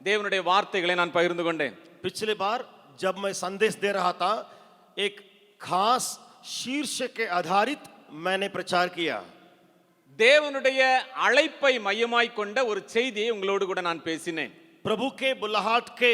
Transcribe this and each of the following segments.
தேவனுடைய வார்த்தைகளை நான் பகிர்ந்து கொண்டேன். पिछले बार जब मैं संदेश दे रहा था एक खास शीर्षक के आधारित मैंने प्रचार किया. தேவனுடைய அழைப்பை மையமாய் கொண்ட ஒரு செய்தியை உங்களோடு கூட நான் பேசினேன். प्रभु के बुलाहट के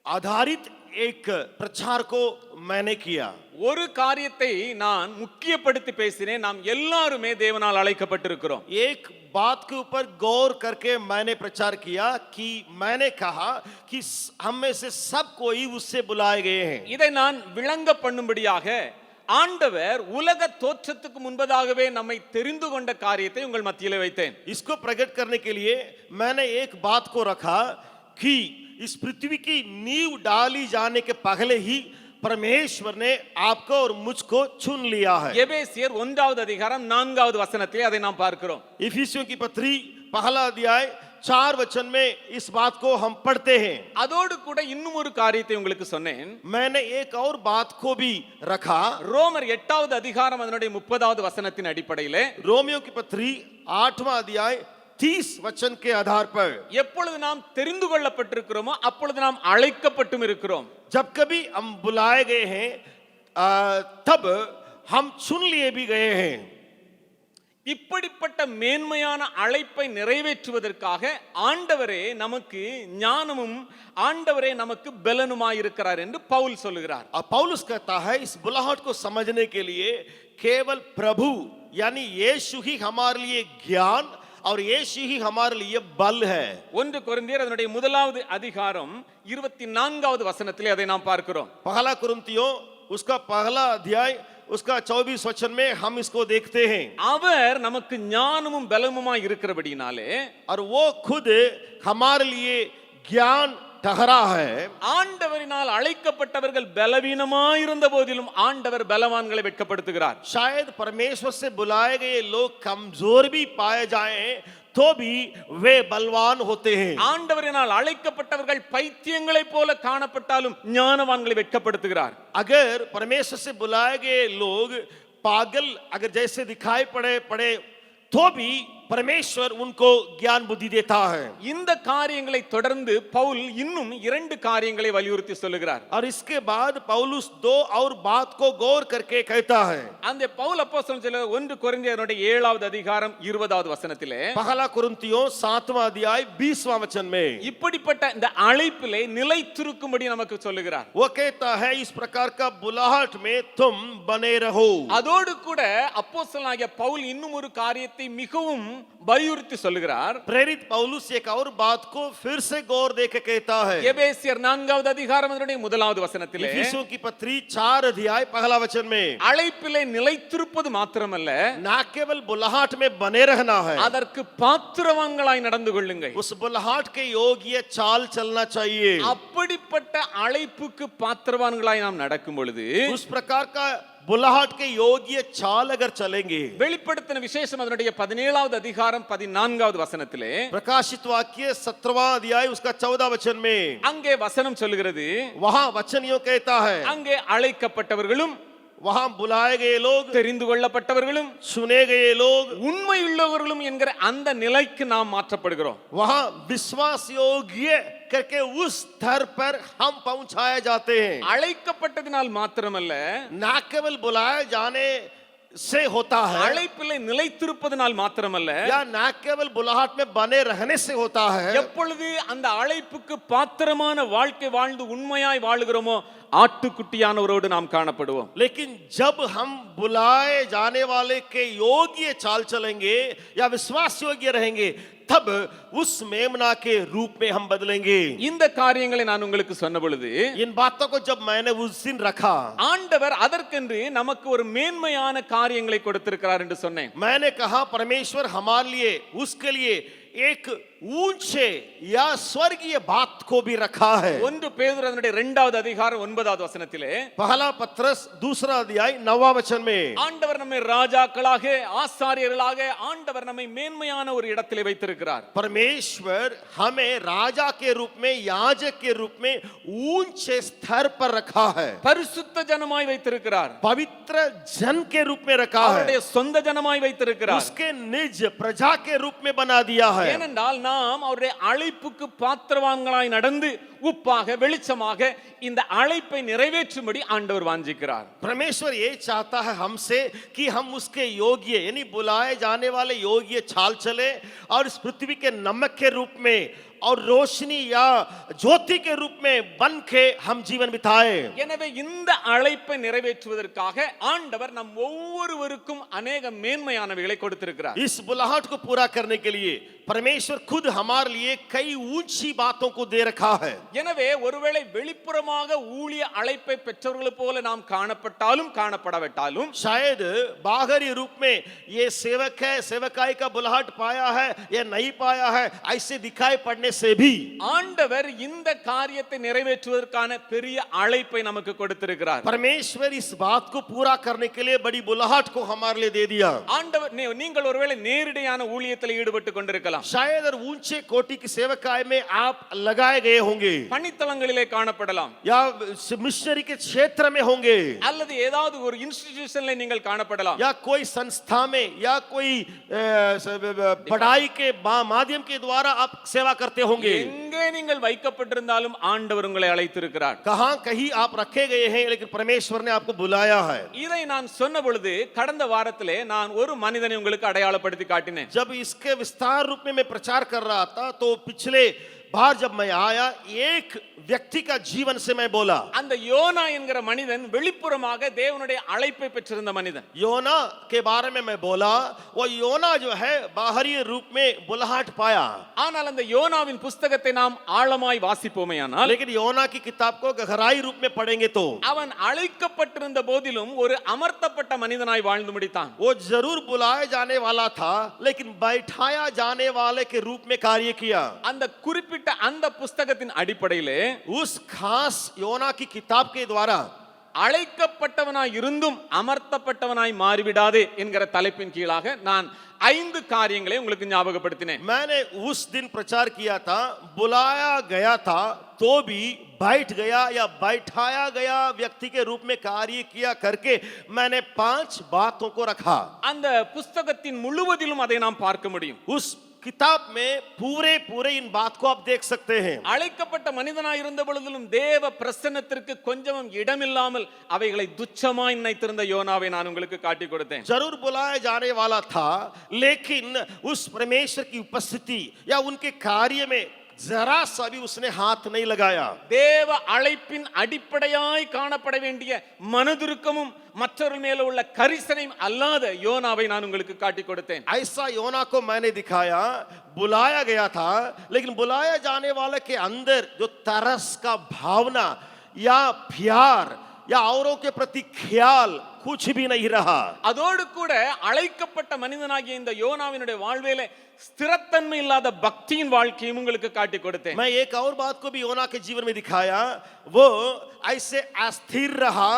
आधारित एक प्रचार को मैंने किया. ஒரு காரியத்தை நான் முக்கியப்படுத்தி பேசினேன். நாம் எல்லாருமே தேவனால் அழைக்கப்பட்டிருக்கிறோம். एक बात के ऊपर गौर करके मैंने प्रचार किया कि मैंने कहा कि हम में से सब कोई उससे बुलाए गए हैं. இதை நான் விளங்க பண்ணும்படியாக ஆண்டவர் உலக தோற்றத்துக்கு முன்பதாகவே நம்மை தெரிந்து கொண்ட காரியத்தை உங்கள் மத்தியிலே வைத்தேன். इसको प्रकट करने के लिए मैंने एक बात को रखा कि इस पृथ्वी की नींव डाली जाने के पहले ही परमेश्वर ने आपको और मुझको चुन लिया है. எபேசியர் 1வது அதிகாரம் 4வது வசனத்திலே அதை நாம் பார்க்கிறோம். इफिसियों की पत्री पहला अध्याय 4 वचन में इस बात को हम पढ़ते हैं. அதோடு கூட இன்னும் ஒரு காரியத்தை உங்களுக்கு சொன்னேன். मैंने एक और बात को भी रखा. ரோமர் 8வது அதிகாரம் அதனுடைய 30வது வசனத்தின் அடிப்படையிலே रोमियो की पत्री 8वां अध्याय 30 वचन के आधार पर எப்பொழுது நாம் தெரிந்து கொள்ளப்பட்டிருக்கிறோமோ அப்பொழுது நாம் அழைக்கப்பட்டும் இருக்கிறோம். जब कभी हम बुलाए गए हैं तब हम चुन लिए भी गए हैं. இப்படிப்பட்ட மேன்மையான அழைப்பை நிறைவேற்றுவதற்காக ஆண்டவரே நமக்கு ஞானமும் ஆண்டவரே நமக்கு பலனுமாய் இருக்கிறார் என்று பவுல் சொல்லுகிறார். पौलुस कहता है इस बुलाहट को समझने के लिए केवल प्रभु यानी यीशु ही हमारे लिए ज्ञान और यीशु ही हमारे लिए बल है. 1 கொரிந்தியர் அதனுடைய 1வது அதிகாரம் 24வது வசனத்திலே அதை நாம் பார்க்கிறோம். पहला कुरिन्थियों उसका पहला अध्याय उसका 24 वचन में हम इसको देखते हैं. அவர் நமக்கு ஞானமும் பலமுமாய் இருக்கிறபடினாலே और वो खुद हमारे लिए ज्ञान ठहरा है. ஆண்டவரினால் அழைக்கப்பட்டவர்கள் பலவீனமாய் இருந்த போதிலும் ஆண்டவர் பலவான்களை வெட்கப்படுத்துகிறார். शायद परमेश्वर से बुलाए गए लोग कमजोर भी पाए जाएं तो भी वे बलवान होते हैं. ஆண்டவரினால் அழைக்கப்பட்டவர்கள் பைத்தியங்களைப் போல காணப்பட்டாலும் ஞானவான்களை வெட்கப்படுத்துகிறார். अगर परमेश्वर से बुलाए गए लोग पागल अगर जैसे दिखाई पड़े तो भी परमेश्वर उनको ज्ञान बुद्धि देता है. இந்த காரியங்களை தொடர்ந்து பவுல் இன்னும் 2 காரியங்களை வலியுறுத்தி சொல்லுகிறார். और इसके बाद पौलुस 2 और बात को गौर करके कहता है. அந்த பவுல் அப்போஸ்தலன் சொல்லுகிற 1 கொரிந்தியருடைய 7வது அதிகாரம் 20வது வசனத்திலே पहला कुरिन्थियों 7वां अध्याय 20वां वचन में இப்படிப்பட்ட இந்த அழைப்பிலே நிலைத்திருக்கும்படி நமக்கு சொல்லுகிறார். वो कहता है इस प्रकार का बुलाहट में तुम बने रहो. அதோடு கூட அப்போஸ்தலனாகிய பவுல் இன்னும் ஒரு காரியத்தை மிகவும் வலியுறுத்தி சொல்லுகிறார். प्रेरित पौलुस एक और बात को फिर से गौर देके कहता है. எபேசியர் 4வது அதிகாரம் அதனுடைய 1வது வசனத்திலே इफिसियों की पत्री 4 अध्याय पहला वचन में அழைப்பிலே நிலைத்திருப்பது மாத்திரமல்ல ना केवल बुलाहट में बने रहना है அதற்கு பாத்திரவான்களாய் நடந்து கொள்ளுங்கள். उस बुलाहट के योग्य चाल चलना चाहिए. அப்படிப்பட்ட அழைப்புக்கு பாத்திரவான்களாய் நாம் நடக்கும் பொழுது उस प्रकार का बुलाहट के योग्य चाल अगर चलेंगे வெளிப்படுத்தின விசேஷம் அதனுடைய 17வது அதிகாரம் 14வது வசனத்திலே प्रकाशित वाक्य 17वां अध्याय उसका 14 वचन में அங்கே வசனம் சொல்லுகிறது वहां वचन यूं कहता है அங்கே அழைக்கப்பட்டவர்களும் वहां बुलाए गए लोग தெரிந்து கொள்ளப்பட்டவர்களும் चुने गए लोग உண்மையுள்ளவர்களும் என்கிற அந்த நிலைக்கு நாம் மாற்றப்படுகிறோம். वहां विश्वास योग्य करके उस स्तर पर हम पहुंचाए जाते हैं. அழைக்கப்பட்டதினால் மாத்திரமல்ல ना केवल बुलाए जाने से होता है அழைப்பிலே நிலைத்திருப்பதனால் மாத்திரமல்ல या ना केवल बुलाहट में बने रहने से होता है. எப்பொழுது அந்த அழைப்புக்கு பாத்திரமான வாழ்க்கை வாழ்ந்து உண்மையாய் வாழுகிறோமோ ஆட்டுக்குட்டியானவரோடு நாம் காணப்படுவோம். लेकिन जब हम बुलाए जाने वाले के योग्य चाल चलेंगे या विश्वास योग्य रहेंगे तब उस मेमना के रूप में हम बदलेंगे. இந்த காரியங்களை நான் உங்களுக்கு சொன்ன பொழுது इन बातों को जब मैंने उस दिन रखा ஆண்டவர் அதற்கென்று நமக்கு ஒரு மேன்மையான காரியங்களை கொடுத்திருக்கிறார் என்று சொன்னேன். मैंने कहा परमेश्वर हमारे लिए उसके लिए एक ऊंचे या स्वर्गीय बात को भी रखा है. 1 பேதுரு அதனுடைய 2வது அதிகாரம் 9வது வசனத்திலே पहला पत्रस 2 अध्याय 9वां वचन में ஆண்டவர் நம்மை ராஜாக்களாக ஆசாரியர்களாக ஆண்டவர் நம்மை மேன்மையான ஒரு இடத்திலே வைத்திருக்கிறார். परमेश्वर हमें राजा के रूप में याजक के रूप में ऊंचे स्तर पर रखा है. பரிசுத்த ஜனமாய் வைத்திருக்கிறார். पवित्र जन के रूप में रखा है. அவருடைய சொந்த ஜனமாய் வைத்திருக்கிறார். उसके निज प्रजा के रूप में बना दिया है. ஏனென்றால் நாம் நாம் அவருடைய அழைப்புக்கு பாத்திரவான்களாய் நடந்து உப்பாக வெளிச்சமாக இந்த அழைப்பை நிறைவேற்றும்படி ஆண்டவர் வாஞ்சிக்கிறார். परमेश्वर ये चाहता है हमसे कि हम उसके योग्य यानी बुलाए जाने वाले योग्य चाल चले और इस पृथ्वी के नमक के रूप में और रोशनी या ज्योति के रूप में बन के हम जीवन बिताए. எனவே இந்த அழைப்பை நிறைவேற்றுவதற்காக ஆண்டவர் நம் ஒவ்வொருவருக்கும் अनेक மேன்மையானவைகளை கொடுத்திருக்கிறார். इस बुलाहट को पूरा करने के लिए परमेश्वर खुद हमारे लिए कई ऊंची बातों को दे रखा है. எனவே ஒருவேளை வெளிப்புறமாக ஊழிய அழைப்பை பெற்றவர்களைப் போல நாம் காணப்பட்டாலும் காணப்படாவிட்டாலும் शायद बाहरी रूप में ये सेवक है, सेवकाई का बुलाहट पाया है या नहीं पाया है, ऐसे दिखाई पड़ने से भी ஆண்டவர் இந்த காரியத்தை நிறைவேற்றுவதற்கான பெரிய அழைப்பை நமக்கு கொடுத்திருக்கிறார். परमेश्वर इस बात को पूरा करने के लिए बड़ी बुलाहट को हमारे लिए दे दिया. ஆண்டவர் நீங்கள் ஒருவேளை நேரடியான ஊழியத்தில் ஈடுபட்டு கொண்டிருக்கலாம். शायद और ऊंचे कोटि की सेवकाई में आप लगाए गए होंगे பணித்தளங்களிலே காணப்படலாம், या मिशनरी के क्षेत्र में होंगे அல்லது ஏதாவது ஒரு இன்ஸ்டிடியூஷன்ல நீங்கள் காணப்படலாம், या कोई संस्था में या कोई पढ़ाई के माध्यम के द्वारा आप सेवा करते होंगे. எங்கே நீங்கள் வைக்கப்பட்டிருந்தாலும் ஆண்டவர் உங்களை அழைத்திருக்கிறார். कहां कहीं आप रखे गए हैं लेकिन परमेश्वर ने आपको बुलाया है. இதை நான் சொன்ன பொழுது கடந்த வாரத்திலே நான் ஒரு மனிதனை உங்களுக்கு அடையாளப்படுத்தி காட்டினேன். जब इसके विस्तार रूप में मैं प्रचार कर रहा था तो पिछले बार जब मैं आया एक व्यक्ति का जीवन से मैं बोला. அந்த யோனா என்கிற மனிதன் வெளிப்புறமாக தேவனுடைய அழைப்பை பெற்றிருந்த மனிதன். योना के बारे में मैं बोला. वो योना जो है बाहरी रूप में बुलाहट पाया, ஆனால் அந்த யோனாவின் புஸ்தகத்தை நாம் ஆழமாய் வாசிப்போமேயானால் लेकिन योना की किताब को गहराई रूप में पढ़ेंगे तो அவன் அழைக்கப்பட்டிருந்த போதிலும் ஒரு அமர்த்தப்பட்ட மனிதனாய் வாழ்ந்து முடித்தான். वो जरूर बुलाए जाने वाला था लेकिन बैठाया जाने वाले के रूप में कार्य किया. அந்த குறிப்பிட்ட அந்த புஸ்தகத்தின் அடிப்படையிலே उस खास योना की किताब के द्वारा அழைக்கப்பட்டவனாய் இருந்தும் அமர்த்தப்பட்டவனாய் மாறிவிடாதே என்கிற தலைப்பின் கீழாக நான் 5 காரியங்களை உங்களுக்கு ஞாபகப்படுத்தினேன். मैंने उस दिन प्रचार किया था बुलाया गया था तो भी बैठ गया या बैठाया गया व्यक्ति के रूप में कार्य किया करके मैंने 5 बातों को रखा. அந்த புஸ்தகத்தின் முழுவதிலும் அதை நாம் பார்க்க முடியும். उस किताब में पूरे इन बात को आप देख सकते हैं. அழைக்கப்பட்ட மனிதனாய் இருந்த பொழுதிலும் தேவ பிரசன்னத்திற்கு கொஞ்சமும் இடமில்லாமல் அவைகளை துச்சமாய் நினைத்திருந்த யோனாவை நான் உங்களுக்கு காட்டி கொடுத்தேன். जरूर बुलाया जाने वाला था लेकिन उस परमेश्वर की उपस्थिति या उनके कार्य में जरा सा भी उसने हाथ नहीं लगाया. தேவ அழைப்பின் அடிப்படையாய் காணப்பட வேண்டிய மனதுருக்கமும் மற்றவர்கள் மேல உள்ள கரிசனையும் அல்லாத யோனாவை நான் உங்களுக்கு காட்டி கொடுத்தேன். ऐसा योना को मैंने दिखाया. बुलाया गया था लेकिन बुलाया जाने वाले के अंदर जो तरस का भावना या प्यार या औरों के प्रति ख्याल कुछ भी नहीं रहा. அதோடு கூட அழைக்கப்பட்ட மனிதனாகிய இந்த யோனாவினுடைய வாழ்விலே ஸ்திரத்தன்மை இல்லாத பக்தியின் வாழ்க்கையும் உங்களுக்கு காட்டி கொடுத்தேன். मैं एक और बात को भी योना के जीवन में दिखाया. वो ऐसे अस्थिर रहा,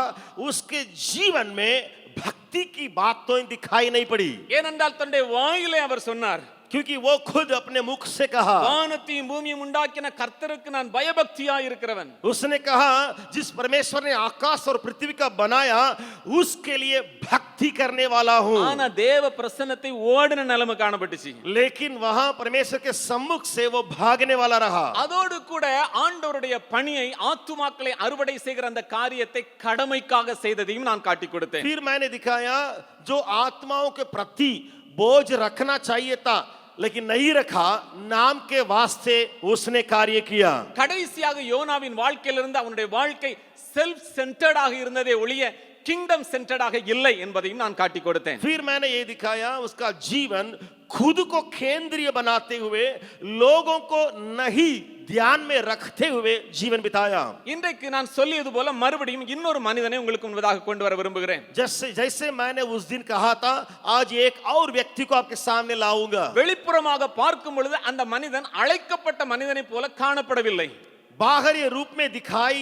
उसके जीवन में भक्ति की बात तो दिखाई नहीं पड़ी. ஏனென்றால் தன்னுடைய வாயிலே அவர் சொன்னார், क्योंकि वो खुद अपने मुख से कहा, வானத்தையும் பூமியையும் உண்டாக்கின கர்த்தருக்கு நான் பயபக்தியாய் இருக்கிறவன். उसने कहा जिस परमेश्वर ने आकाश और पृथ्वी का बनाया उसके लिए भक्ति करने वाला हूं. ஆனா தேவ பிரசன்னத்தை ஓடின நிலைமை காணப்பட்டுச்சு. लेकिन वहां परमेश्वर के सम्मुख से वो भागने वाला रहा. அதோடு கூட ஆண்டவருடைய பணியை ஆத்துமாக்களை அறுவடை செய்கிற அந்த காரியத்தை கடமைக்காக செய்ததையும் நான் காட்டி கொடுத்தேன். फिर मैंने दिखाया जो आत्माओं के प्रति बोझ रखना चाहिए था लेकिन नहीं रखा, नाम के वास्ते उसने कार्य किया. கடைசியாக யோனாவின் வாழ்க்கையிலிருந்து அவனுடைய வாழ்க்கை செல்ஃப் சென்டர்டாக இருந்ததே ஒழிய கிங்டம் சென்டர்டாக இல்லை என்பதையும் நான் காட்டி கொடுத்தேன். फिर मैंने ये दिखाया उसका जीवन खुद को केंद्रीय बनाते हुए लोगों को नहीं ध्यान में रखते हुए जीवन बिताया. இன்றைக்கு நான் சொல்லியது போல மறுபடியும் இன்னொரு மனிதனை உங்களுக்கு முன்பதாக கொண்டு வர விரும்புகிறேன். जैसे मैंने उस दिन कहा था आज एक और व्यक्ति को आपके सामने लाऊंगा. வெளிப்புறமாக பார்க்கும் பொழுது அந்த மனிதன் அழைக்கப்பட்ட மனிதனை போல காணப்படவில்லை. बाहरी रूप में दिखाई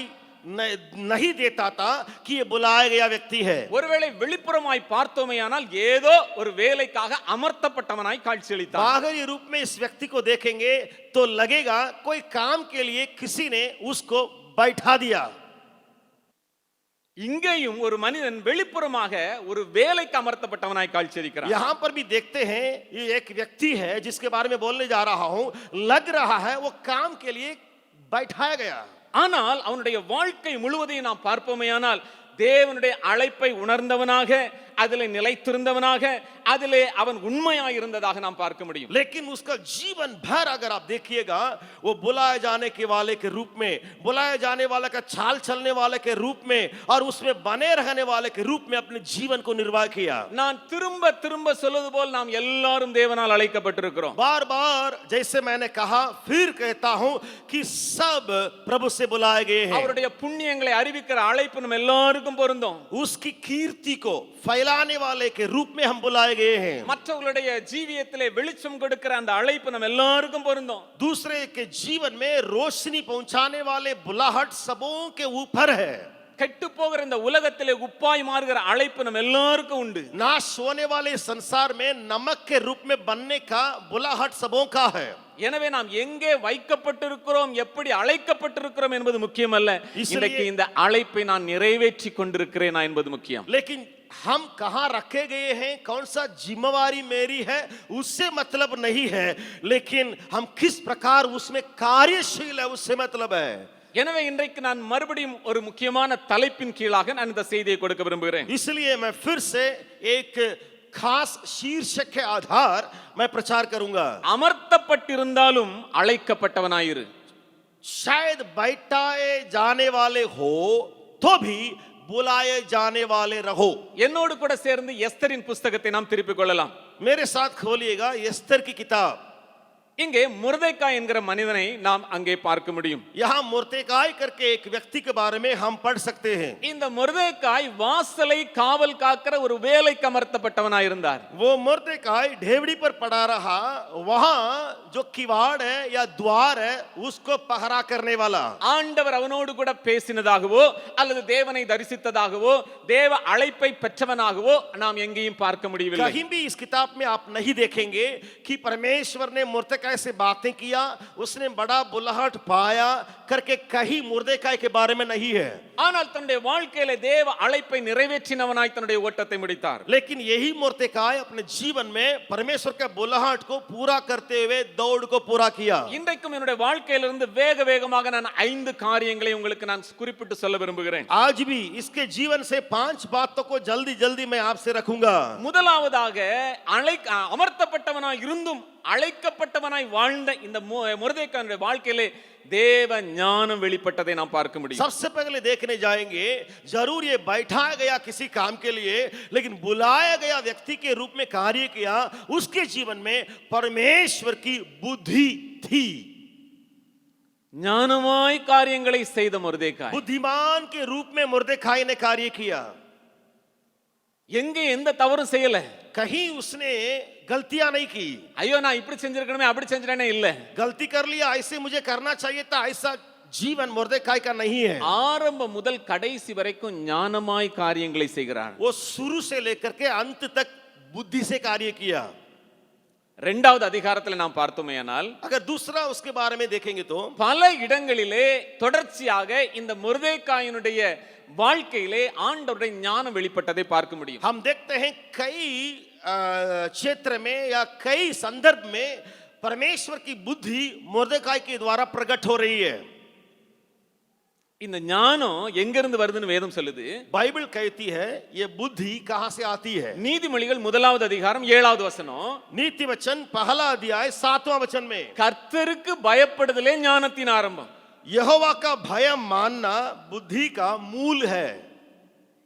नहीं देता था कि ये बुलाया गया व्यक्ति है. ஒருவேளை வெளிப்புறமாய் பார்த்தோமேயானால் ஏதோ ஒரு வேலைக்காக அமர்த்தப்பட்டவனாய் காட்சியளித்தார். बाहरी रूप में इस व्यक्ति को देखेंगे तो लगेगा कोई काम के लिए किसी ने उसको बैठा दिया. இங்கேயும் ஒரு மனிதன் வெளிப்புறமாக ஒரு வேலைக்கு அமர்த்தப்பட்டவனாய் காட்சியளிக்கிறான். यहाँ पर भी देखते हैं ये एक व्यक्ति है जिसके बारे में बोलने जा रहा हूं, लग रहा है वो काम के लिए बैठाया गया. ஆனால் அவனுடைய வாழ்க்கை முழுவதையும் நாம் பார்ப்போமேயானால் தேவனுடைய அழைப்பை உணர்ந்தவனாக, அதிலே நிலைத்திருந்தவனாக, அதிலே அவன் உண்மையாய் இருந்ததாக நாம் பார்க்க முடியும். लेकिन उसका जीवन भर अगर आप देखिएगा, वो बुलाए जाने के वाले के रूप में, बुलाए जाने वाले का चाल चलने वाले के रूप में और उसमें बने रहने वाले के रूप में अपने जीवन को निर्वाह किया. நான் திரும்ப திரும்ப சொல்வது போல் நாம் எல்லாரும் தேவனால் அழைக்கப்பட்டிருக்கிறோம். बार बार जैसे मैंने कहा, फिर कहता हूं कि सब प्रभु से बुलाए गए हैं. அவருடைய புண்ணியங்களை அறிவிக்கிற அழைப்பு நம்ம எல்லாருக்கும் பொருந்தும். उसकी कीर्ति को फैलाने वाले के रूप में हम बुलाए गए हैं. மற்றவர்களுடைய ஜீவியத்திலே வெளிச்சம் கொடுக்கிற அந்த அழைப்பு நம்ம எல்லாருக்கும் பொருந்தும். दूसरे के जीवन में रोशनी पहुंचाने वाले बुलाहट सबों के ऊपर है. கெட்டு போகிற இந்த உலகத்திலே உப்பாய் மாறுகிற அழைப்பு நம்ம எல்லாருக்கும் உண்டு. नाश होने वाले संसार में नमक के रूप में बनने का बुलाहट सबों का है. எனவே நாம் எங்கே வைக்கப்பட்டிருக்கிறோம், எப்படி அழைக்கப்பட்டிருக்கிறோம் என்பது முக்கியமல்ல, இன்றைக்கு இந்த அழைப்பை நான் நிறைவேற்றி கொண்டிருக்கிறேனா என்பது முக்கியம். लेकिन हम कहां रखे गए हैं, कौन सा जिम्मेवारी मेरी है, उससे मतलब नहीं है, लेकिन हम किस प्रकार उसमें कार्यशील है उससे मतलब है. எனவே இன்றைக்கு நான் மறுபடியும் ஒரு முக்கியமான தலைப்பின் கீழாக நான் இந்த செய்தியை கொடுக்க விரும்புகிறேன். इसलिए मैं फिर से एक खास शीर्षक के आधार मैं प्रचार करूंगा. அமர்த்தப்பட்டிருந்தாலும் அழைக்கப்பட்டவனாயிரு. शायद बैठाए जाने वाले हो तो भी बुलाए जाने वाले रहो. என்னோடு கூட சேர்ந்து எஸ்தரின் புஸ்தகத்தை நாம் திருப்பிக் கொள்ளலாம். मेरे साथ खोलिएगा एस्तर की किताब. இங்கே முர்தெக்காய் என்கிற மனிதனை நாம் அங்கே பார்க்க முடியும். यहाँ मुर्देकाई करके एक व्यक्ति के बारे में हम पढ़ सकते हैं. இந்த முர்தெக்காய் வாசலை காவல் காக்கிற ஒரு வேலைக்கு அமர்த்தப்பட்டவனாய் இருந்தார். वो मुर्देकाई ढेवड़ी पर पड़ा रहा, वहां जो किवाड़ है या द्वार है उसको पहरा करने वाला. ஆண்டவர் அவனோடு கூட பேசினதாகவோ அல்லது தேவனை தரிசித்ததாகவோ தேவ அழைப்பை பெற்றவனாகவோ நாம் எங்கேயும் பார்க்க முடியவில்லை. कहीं भी इस किताब में आप नहीं देखेंगे कि परमेश्वर ने मुर्देकाई से बातें किया, उसने बड़ा बुलाहट पाया करके कहीं मुर्देकाई के बारे में नहीं है. ஆனால் தன்னுடைய வாழ்க்கையில தேவ அழைப்பை நிறைவேற்றினவனாய் தன்னுடைய ஓட்டத்தை முடித்தார். लेकिन यही मुर्देकाई अपने जीवन में परमेश्वर के बुलाहट को पूरा करते हुए दौड़ को पूरा किया. இன்றைக்கும் என்னுடைய வாழ்க்கையிலிருந்து வேக வேகமாக நான் 5 காரியங்களை உங்களுக்கு நான் குறிப்பிட்டு சொல்ல விரும்புகிறேன். आज भी इसके जीवन से 5 बातों को जल्दी जल्दी मैं आपसे रखूंगा. முதலாவதாக அமர்த்தப்பட்டவனாய் இருந்தும் அழைக்கப்பட்டவனாய் வாழ்ந்த இந்த முர்தெக்காயுடைய வாழ்க்கையிலே தேவ ஞானம் வெளிப்பட்டதை நாம் பார்க்க முடியும். सबसे पहले देखने जाएंगे, जरूर ये बैठाया गया किसी काम के लिए, लेकिन बुलाया गया व्यक्ति के रूप में कार्य किया, उसके जीवन में परमेश्वर की बुद्धि थी. ஞானமாய் காரியங்களை செய்த முர்தெக்காய் बुद्धिमान के रूप में मुर्देखाई ने कार्य किया. எங்கே எந்த தவறும் செய்யல. कहीं उसने गलतियां नहीं की. ஐயோ நான் இப்படி செஞ்சிருக்கணுமே அப்படி செஞ்சிட்டேனே இல்ல. गलती कर लिया, ऐसे मुझे करना चाहिए था, ऐसा जीवन मुर्देखाई का नहीं है. ஆரம்ப முதல் கடைசி வரைக்கும் ஞானமாய் காரியங்களை செய்கிறார். वो शुरू से लेकर के अंत तक बुद्धि से कार्य किया. இரண்டாவது அதிகாரத்தில் நாம் பார்த்தோமேயானால் अगर दूसरा उसके बारे में देखेंगे तो பல இடங்களிலே தொடர்ச்சியாக இந்த முர்தெக்காயினுடைய வாழ்க்கையிலே ஆண்டவருடைய ஞானம் வெளிப்பட்டதை பார்க்க முடியும். हम देखते हैं कई क्षेत्र में या कई संदर्भ में परमेश्वर की बुद्धि मुर्देखाई के द्वारा प्रकट हो रही है. இந்த ஞானம் எங்க இருந்து வருதுன்னு வேதம் சொல்லுது. बाइबल कहती है ये बुद्धि कहां से आती है. நீதிமொழிகள் 1வது அதிகாரம் 7வது வசனம், नीति वचन पहला अध्याय 7वां वचन में கர்த்தருக்கு பயப்படுதலே ஞானத்தின் ஆரம்பம். यहोवा का भय मानना बुद्धि का मूल है.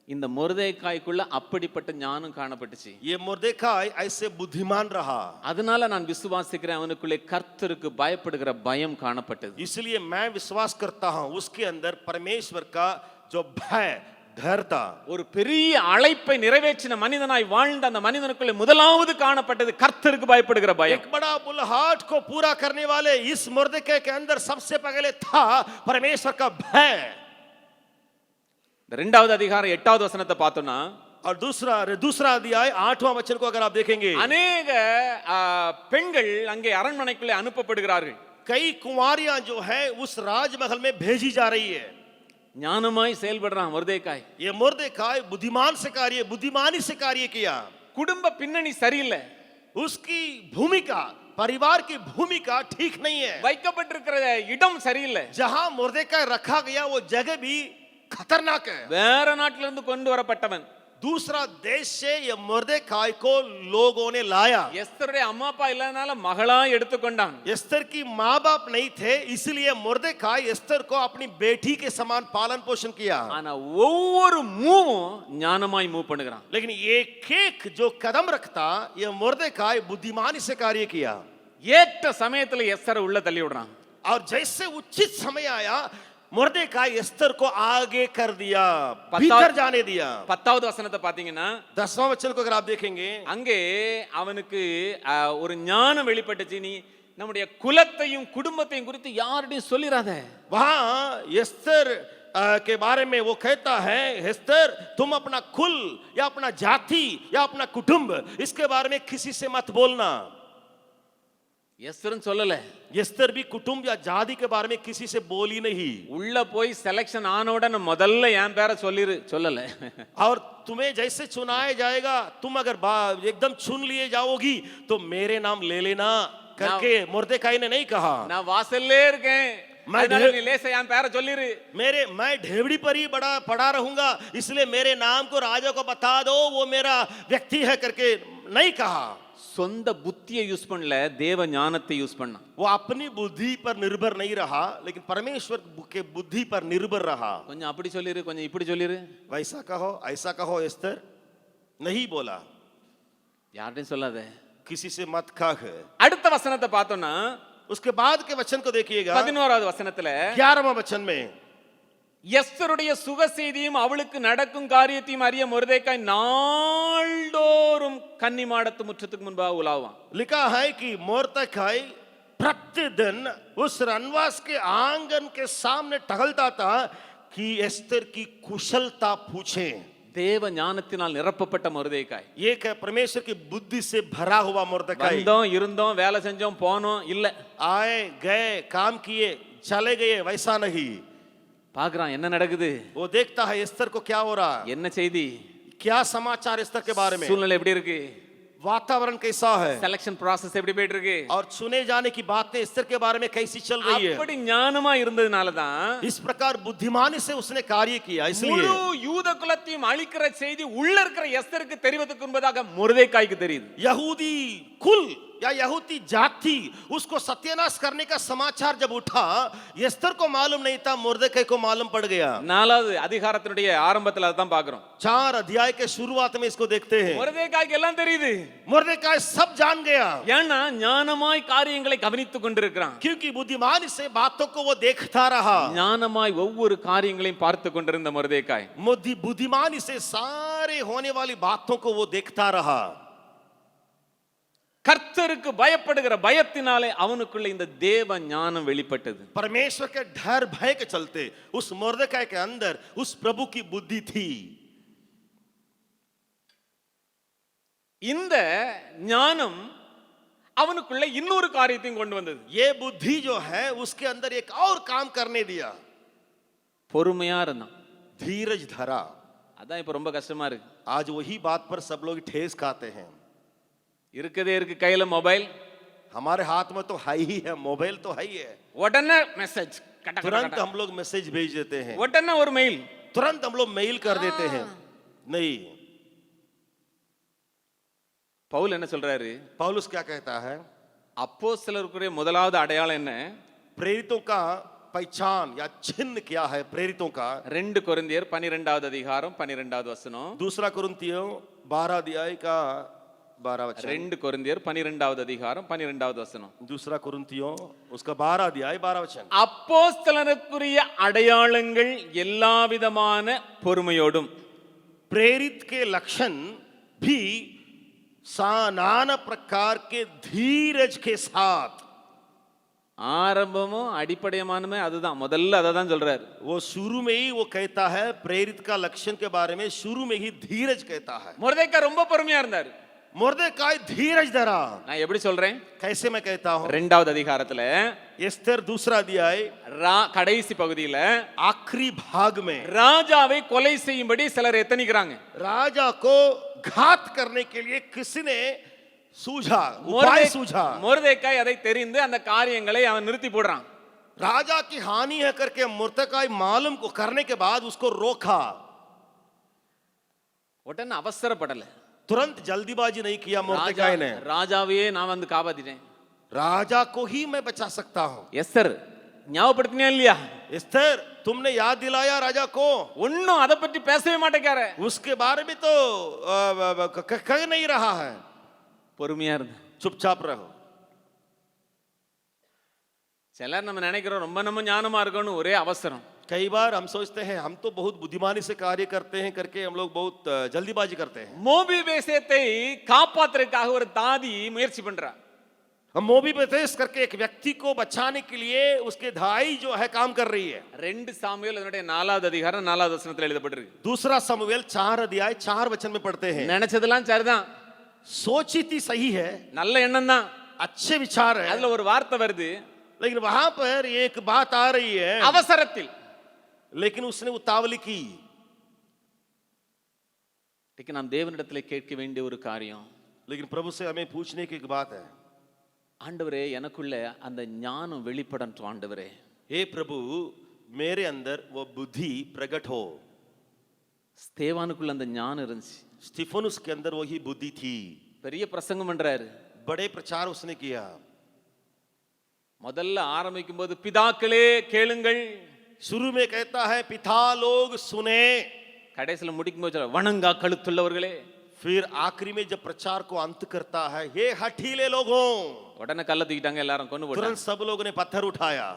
இந்த முர்தெக்காய்க்குள்ள அப்படிப்பட்ட ஞானம் காணப்பட்டுச்சு. ये मुर्देखाई ऐसे बुद्धिमान रहा. அதனால நான் விசுவாசிக்கிறேன் அவனுக்குள்ளே கர்த்தருக்கு பயப்படுகிற பயம் காணப்பட்டது. इसलिए मैं विश्वास करता हूं उसके अंदर परमेश्वर का जो भय डर था. ஒரு பெரிய அழைப்பை நிறைவேற்றின மனிதனாய் வாழ்ந்த அந்த மனிதனுக்குள்ளே முதலாவது காணப்பட்டது கர்த்தருக்கு பயப்படுகிற பயம். एक बड़ा बुलाहट को पूरा करने वाले इस मुर्देखाई के अंदर सबसे पहले था परमेश्वर का भय. இரண்டாவது அதிகாரம் 8வது வசனத்தை பார்த்தோம்னா और दूसरा अध्याय 8वां वचन को अगर आप देखेंगे, अनेक பெண்கள் அங்கே அரண்மனைக்குள்ளே அனுப்பப்படுகிறார்கள். कई कुंवारियां जो है उस राजमहल में भेजी जा रही है. ஞானமாய் செயல்படுறான் மொர்தெகாய். ये मुर्देखाई बुद्धिमानी से कार्य किया। குடும்ப பின்னணி சரியில்லை. उसकी भूमिका, परिवार की भूमिका ठीक नहीं है। வைக்கப்பட்டிருக்கிற இடம் சரியில்லை. जहां मुर्देखाई रखा गया वो जगह भी खतरनाक है। வேற நாட்டில இருந்து கொண்டு வரப்பட்டவன். दूसरा देश से ये मुर्देखाई को लोगों ने लाया। எஸ்தருடைய அம்மா அப்பா இல்லாதனால மகளா எடுத்துக்கொண்டான். एस्तर की माँ बाप नहीं थे, इसलिए मुर्देखाई एस्तर को अपनी बेटी के समान पालन पोषण किया। ஆனா ஒவ்வொரு மூவும் ஞானமாய் மூவ் பண்ணுகிறான். लेकिन एक एक जो कदम रखता ये मुर्देखाई बुद्धिमानी से कार्य किया। ஏற்ற சமயத்துல எஸ்தரை உள்ள தள்ளி விடுறான். और जैसे उचित समय आया मुर्देखाई एस्तर को आगे कर दिया, भीतर जाने दिया। 10வது வசனத்தை பாத்தீங்கன்னா 10वां वचन को अगर आप देखेंगे, அங்கே அவனுக்கு ஒரு ஞானம் வெளிப்பட்டுச்சு. நீ நம்முடைய குலத்தையும் குடும்பத்தையும் குறித்து யாருடையும் சொல்லிராத. वहां एस्तर के बारे में वो कहता है, एस्तर तुम अपना कुल या अपना जाति या अपना कुटुंब इसके बारे में किसी से मत बोलना। எஸ்தரும் சொல்லல. एस्तर भी कुटुंब या जाति के बारे में किसी से बोली नहीं। உள்ள போய் செலக்ஷன் ஆன உடனே முதல்ல என் பேரை சொல்லிரு சொல்லல. और तुम्हें जैसे चुनाया जाएगा, तुम अगर एकदम चुन लिए जाओगी तो मेरे नाम ले लेना करके मुर्देखाई ने नहीं कहा। நான் வாசல்லே இருக்கேன், அதனால நீ லேசா என் பேரை சொல்லிரு. मैं ढेवड़ी पर ही पड़ा रहूंगा, इसलिए मेरे नाम को राजा को बता दो, वो मेरा व्यक्ति है करके नहीं कहा। சொந்த புத்தியை யூஸ் பண்ணல, தேவ ஞானத்தை யூஸ் பண்ணான். वो अपनी बुद्धि पर निर्भर नहीं रहा, लेकिन परमेश्वर के बुद्धि पर निर्भर रहा। கொஞ்சம் அப்படி சொல்லிரு, கொஞ்சம் இப்படி சொல்லிரு. वैसा कहो ऐसा कहो, एस्तर नहीं बोला। யார்ட்டையும் சொல்லாத, किसी से मत कह। அடுத்த வசனத்தை பார்த்தோம்னா उसके बाद के वचन को देखिएगा, 11வது வசனத்துல 11वां वचन में எஸ்தருடைய சுக செய்தியும் அவளுக்கு நடக்கும் காரியத்தையும் அறிய மொர்தெகாய் நாள்தோறும் கன்னிமாடத்து முற்றத்துக்கு முன்பாக உலாவான். लिखा है कि मोर्देखाई प्रतिदिन उस रनवास के आंगन के सामने टहलता था कि एस्तर की कुशलता पूछे। தேவ ஞானத்தினால் நிரப்பப்பட்ட மொர்தெகாய். ये क्या परमेश्वर की बुद्धि से भरा हुआ मोर्देखाई। வந்தோம் இருந்தோம் வேலை செஞ்சோம் போனோம் இல்ல, आए गए काम किए चले गए, वैसा नहीं। பாக்குறான் என்ன நடக்குது, वो देखता है एस्तर को क्या हो रहा, என்ன செய்தி, क्या समाचार एस्तर के बारे में, சூழ்நிலை எப்படி இருக்கு, वातावरण कैसा है, செலக்ஷன் process எப்படி போயிட்டு இருக்கு, और चुने जाने की बातें एस्तर के बारे में कैसी चल रही है। அப்படி ஞானமா இருந்ததனால தான் इस प्रकार बुद्धिमानी से उसने कार्य किया। इसलिए முழு யூத குலத்தையும் அழிக்கிற செய்தி உள்ள இருக்கிற எஸ்தருக்கு தெரிவதற்கு முன்பதாக மொர்தெகாய்க்கு தெரியுது. यहूदी कुल या यहूदी जाति उसको सत्यानाश करने का समाचार जब उठा, एस्तर को मालूम नहीं था, मुर्देखाई को मालूम पड़ गया। 4வது அதிகாரத்தினுடைய ஆரம்பத்துல அதான் பார்க்கிறோம். 4 अध्याय के शुरुआत में इसको देखते हैं। மொர்தெகாய்க்கு எல்லாம் தெரியுது, मुर्देखाई सब जान गया, ஏன்னா ஞானமாய் காரியங்களை கவனித்துக் கொண்டிருக்கிறான். क्योंकि बुद्धिमानी से बातों को वो देखता रहा। ஞானமாய் ஒவ்வொரு காரியங்களையும் பார்த்து கொண்டிருந்த மொர்தெகாய் बुद्धिमानी से सारे होने वाली बातों को वो देखता रहा। கர்த்தருக்கு பயப்படுகிற பயத்தினாலே அவனுக்குள்ள இந்த தேவ ஞானம் வெளிப்பட்டது. परमेश्वर के डर भय के चलते उस मुर्देखाई के अंदर उस प्रभु की बुद्धि थी। இந்த ஞானம் அவனுக்குள்ள இன்னொரு காரியத்தையும் கொண்டு வந்தது. ये बुद्धि जो है उसके अंदर एक और काम करने दिया, பொறுமையா இருந்தான், धीरज धरा। அதான் இப்ப ரொம்ப கஷ்டமா இருக்கு. आज वही बात पर सब लोग ठेस खाते हैं। இருக்கதே இருக்கு கையில மொபைல், हमारे हाथ में तो है ही है, मोबाइल तो है ही है, உடனே மெசேஜ் तुरंत हम लोग मैसेज भेज देते हैं, உடனே ஒரு மெயில், तुरंत हम लोग मेल कर देते हैं। नहीं, பவுல் என்ன சொல்றாரு, पौलुस क्या कहता है, அப்போஸ்தலருக்குரிய முதலாவது அடையாளம் என்ன, प्रेरितों का पहचान या चिन्ह क्या है प्रेरितों का। 2 கொரிந்தியர் 12வது அதிகாரம் 12வது வசனம், दूसरा कुरिन्थियों 12 अध्याय का 12 वचन, 2 கொரிந்தியர் 12வது அதிகாரம் 12வது வசனம், दूसरा कुरिन्थियों उसका 12 अध्याय 12 वचन। அப்போஸ்தலருக்குரிய அடையாளங்கள் எல்லா விதமான பொறுமையோடும், प्रेरित के लक्षण भी नाना प्रकार के धीरज के साथ। ஆரம்பமும் அடிப்படையமானமே அதுதான், முதல்ல அதை தான் சொல்றாரு. वो शुरू में ही वो कहता है प्रेरित का लक्षण के बारे में, शुरू में ही धीरज कहता है। மொர்தெகாய் ரொம்ப பொறுமையா இருந்தாரு. मुर्देखाई धीरज धरा। நான் எப்படி சொல்றேன், कैसे मैं कहता हूं, 2வது அதிகாரத்துல एस्तर दूसरा अध्याय கடைசி பகுதியில आखिरी भाग में ராஜாவை கொலை செய்யும்படி சிலர் எத்தனிக்கிறாங்க. राजा को घात करने के लिए किसी ने सूझा, उपाय सूझा। மொர்தெக்காய் அதை தெரிந்து அந்த காரியங்களை அவன் நிறுத்தி போடுறான். राजा की हानि है करके मुर्दकाई मालूम को करने के बाद उसको रोका। உடனே அவசரப்படல, तुरंत जल्दीबाजी नहीं किया मुर्दकाई ने। ராஜாவையே நான் வந்து காப்பாத்திட்டேன், राजा को ही मैं बचा सकता हूं। எஸ்தர் ஞாபகப்படுத்தினியா இல்லையா? एस्तर तुमने याद दिलाया राजा को। ஒன்னும் அதை பற்றி பேசவே மாட்டேங்கார, उसके बारे में तो कह नहीं रहा है। பொறுமையா இருந்த, चुपचाप रहो। சிலர் நம்ம நினைக்கிறோம் ரொம்ப நம்ம ஞானமா இருக்கணும், ஒரே அவசரம். कई बार हम सोचते हैं हम तो बहुत बुद्धिमानी से कार्य करते हैं करके हम लोग बहुत जल्दीबाजी करते हैं। மோபி தேசத்தை காப்பாத்துறதுக்காக ஒரு தாதி முயற்சி பண்றா. हम मोबी बेतेस करके एक व्यक्ति को बचाने के लिए उसके धाई जो है काम कर रही है। 2 சாமுவேல் அதனுடைய 4வது அதிகாரம் 4வது வசனத்துல எழுதப்பட்டிருக்கு. दूसरा समूएल 4 अध्याय 4 वचन में पढ़ते हैं। நினைச்சதெல்லாம் சரிதான், सोची थी सही है, நல்ல எண்ணம் தான், अच्छे विचार है, அதுல ஒரு வார்த்தை வருது, लेकिन वहां पर एक बात आ रही है, அவசரத்தில். लेकिन उसने उतावली की। लेकिन நாம் தேவனிடத்திலே கேட்க வேண்டிய ஒரு காரியம், लेकिन प्रभु से हमें पूछने की एक बात है, ஆண்டவரே எனக்குள்ள அந்த ஞானம் வெளிப்படட்டும் ஆண்டவரே. हे प्रभु मेरे अंदर वो बुद्धि प्रकट हो। ஸ்தேவானுக்குள்ள அந்த ஞானம் இருந்துச்சு, स्टीफनुस के अंदर वही बुद्धि थी। பெரிய பிரசங்கம் பண்றாரு, बड़े प्रचार उसने किया। முதல்ல ஆரம்பிக்கும் போது பிதாக்களே கேளுங்கள், शुरू में कहता है पिता लोग सुने, கடைசில முடிக்கும் போது வணங்கா கழுத்துள்ளவர்களே, फिर आखिरी में जब प्रचार को अंत करता है हे हठीले लोगों, உடனே கல்ல தூக்கிட்டாங்க, எல்லாரும் கொண்டு போட்டாங்க. तुरंत सब लोगों ने पत्थर उठाया।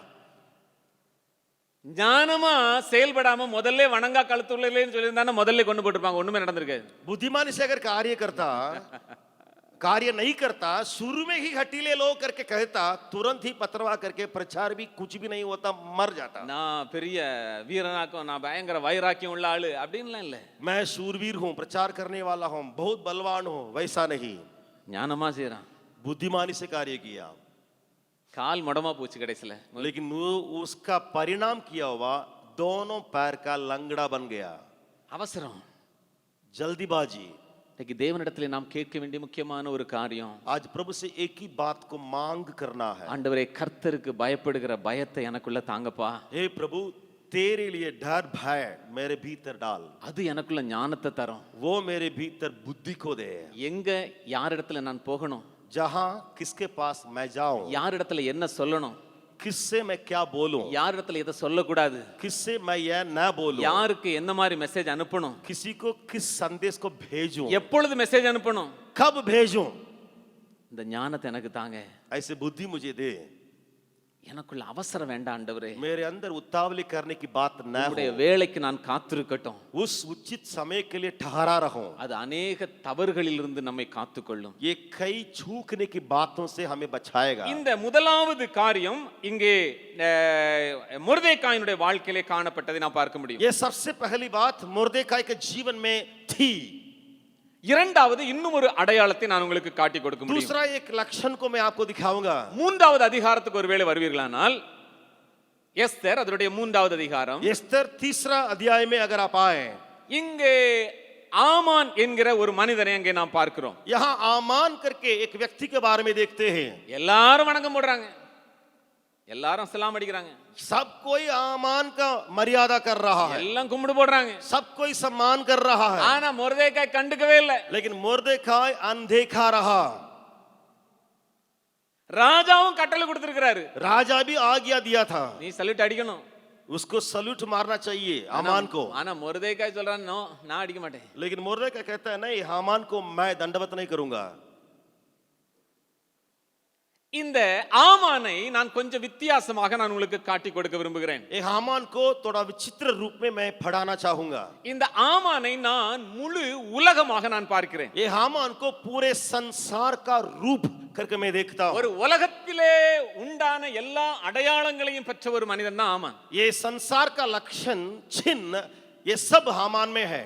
ஞானமா செயல்படாம முதல்ல வணங்கா கழுத்துள்ளவர்களேன்னு சொல்லியிருந்தானே முதல்ல கொண்டு போட்டுருப்பாங்க, ஒண்ணுமே நடந்திருக்காது. बुद्धिमानी से अगर कार्य नहीं करता, शुरू में ही हठीले लोग करके कहता, तुरंत ही पथरवा करके प्रचार भी कुछ भी नहीं होता, मर जाता। நான் பெரிய வீரனாக்கும், நான் பயங்கர வைராக்கியம் உள்ள ஆளு அப்படின்லாம் இல்ல, मैं शूरवीर हूं, प्रचार करने वाला हूं, बहुत बलवान हूं, वैसा नहीं। ஞானமா செய்யறான், बुद्धिमानी से कार्य किया, கால் முடமா போச்சு கடைசில. लेकिन वो उसका परिणाम किया हुआ दोनों पैर का लंगड़ा बन गया। அவசரம், जल्दीबाजी। இன்னைக்கு தேவனிடத்திலே நாம் கேட்க வேண்டிய முக்கியமான ஒரு காரியம், आज प्रभु से एक ही बात को मांग करना है, ஆண்டவரே கர்த்தருக்கு பயப்படுகிற பயத்தை எனக்குள்ள தாங்கப்பா, हे प्रभु तेरे लिए डर भय मेरे भीतर डाल, அது எனக்குள்ள ஞானத்தை தரும். वो मेरे भीतर बुद्धि को दे। எங்க யார் இடத்துல நான் போகணும், जहां किसके पास मैं जाऊं, யார் இடத்துல என்ன சொல்லணும், किससे मैं क्या बोलूं, யார் இடத்துல எதை சொல்லக்கூடாது, किससे मैं यह न बोलूं, யாருக்கு என்ன மாதிரி மெசேஜ் அனுப்பணும், किसी को किस संदेश को भेजूं, எப்பொழுது மெசேஜ் அனுப்பணும், कब भेजूं, இந்த ஞானத்தை எனக்கு தாங்க. ऐसे बुद्धि मुझे दे। எனக்குள்ள அவசரம் வேண்டாம் ஆண்டவரே, मेरे अंदर उतावली करने की बात न உம்முடைய हो, வேலைக்கு நான் காத்திருக்கட்டும், उस उचित समय के लिए ठहरा रहूं। அது अनेक தவறுகளிலிருந்து நம்மை காத்துக்கொள்ளும். ये कई चूकने की बातों से हमें बचाएगा। இந்த முதலாவது காரியம் இங்கே மொர்தெக்காயினுடைய வாழ்க்கையிலே காணப்பட்டதை நாம் பார்க்க முடியும். ये सबसे पहली बात मुर्देकाई के जीवन में थी। இரண்டாவது இன்னும் ஒரு அடையாளத்தை நான் உங்களுக்கு காட்டி கொடுக்க முடியும். दूसरा एक लक्षण को मैं आपको दिखाऊंगा। மூன்றாவது அதிகாரத்துக்கு ஒருவேளை வருவீர்களானால், எஸ்தர் அதனுடைய மூன்றாவது அதிகாரம், एस्तर तीसरा अध्याय में अगर आप आए, இங்கே ஆமான் என்கிற ஒரு மனிதனை அங்கே நாம் பார்க்கிறோம். यहाँ आमान करके एक व्यक्ति के बारे में देखते हैं। எல்லாரும் வணக்கம் போடுறாங்க, எல்லாரும் சலாம் அடிக்கிறாங்க, सब कोई आमान का मर्यादा कर रहा है, எல்லாம் கும்பிடு போடுறாங்க, सब कोई सम्मान कर रहा है, ஆனா மொர்தெக்காய் கண்டுக்கவே இல்லை. लेकिन मुर्देकाई अनदेखा रहा। ராஜாவும் கட்டளை கொடுத்திருக்கிறாரு, राजा भी आज्ञा दिया था, நீ சல்யூட் அடிக்கணும், उसको सल्यूट मारना चाहिए हामान को, ஆனா மொர்தெக்காய் சொல்றான், நோ நான் அடிக்க மாட்டேன். लेकिन मुर्देकाई कहता है नहीं, हामान को मैं दंडवत नहीं करूंगा। இந்த ஆமானை நான் கொஞ்சம் வித்தியாசமாக நான் உங்களுக்கு காட்டி கொடுக்க விரும்புகிறேன். ये हामान को थोड़ा विचित्र रूप में मैं पढ़ाना चाहूंगा। இந்த ஆமானை நான் முழு உலகமாக நான் பார்க்கிறேன். ये हामान को पूरे संसार का रूप करके मैं देखता हूं। ஒரு உலகத்திலே உண்டான எல்லா அடையாளங்களையும் பெற்ற ஒரு மனிதன் தான் ஆமான். ये संसार का लक्षण चिन्ह ये सब हामान में है।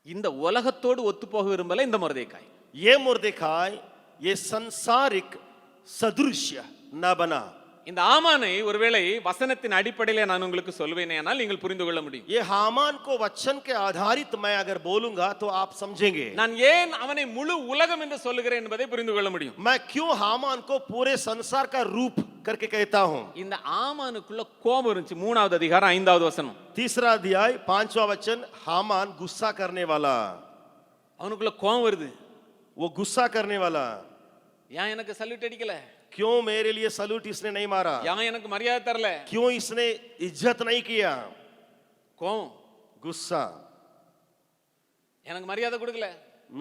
இந்த உலகத்தோடு ஒத்துப்போக விரும்பல இந்த மொர்தெக்காய். ये मुर्देकाई ये संसारिक सदृश्य न बना। இந்த ஆமானை ஒருவேளை வசனத்தின் அடிப்படையிலே நான் உங்களுக்கு சொல்வேனேனால் நீங்கள் புரிந்து கொள்ள முடியும். ये हामान को वचन के आधारित मैं अगर बोलूंगा तो आप समझेंगे நான் ஏன் அவனை முழு உலகம் என்று சொல்லுகிறேன் என்பதை புரிந்து கொள்ள முடியும். मैं क्यों हामान को पूरे संसार का रूप करके कहता हूं. இந்த ஆமானுக்குள்ள கோபம் இருந்துச்சு. 3வது அதிகாரம் 5வது வசனம். तीसरा अध्याय 5वां वचन हामान गुस्सा करने वाला. அவனுக்குள்ள கோபம் வருது. वो गुस्सा करने वाला. ஏன் எனக்கு சல்யூட் அடிக்கல? क्यों मेरे लिए सल्यूट इसने नहीं मारा. ஏன் எனக்கு மரியாதை தரல? क्यों इसने इज्जत नहीं किया. கோபம். गुस्सा. எனக்கு மரியாதை கொடுக்கல.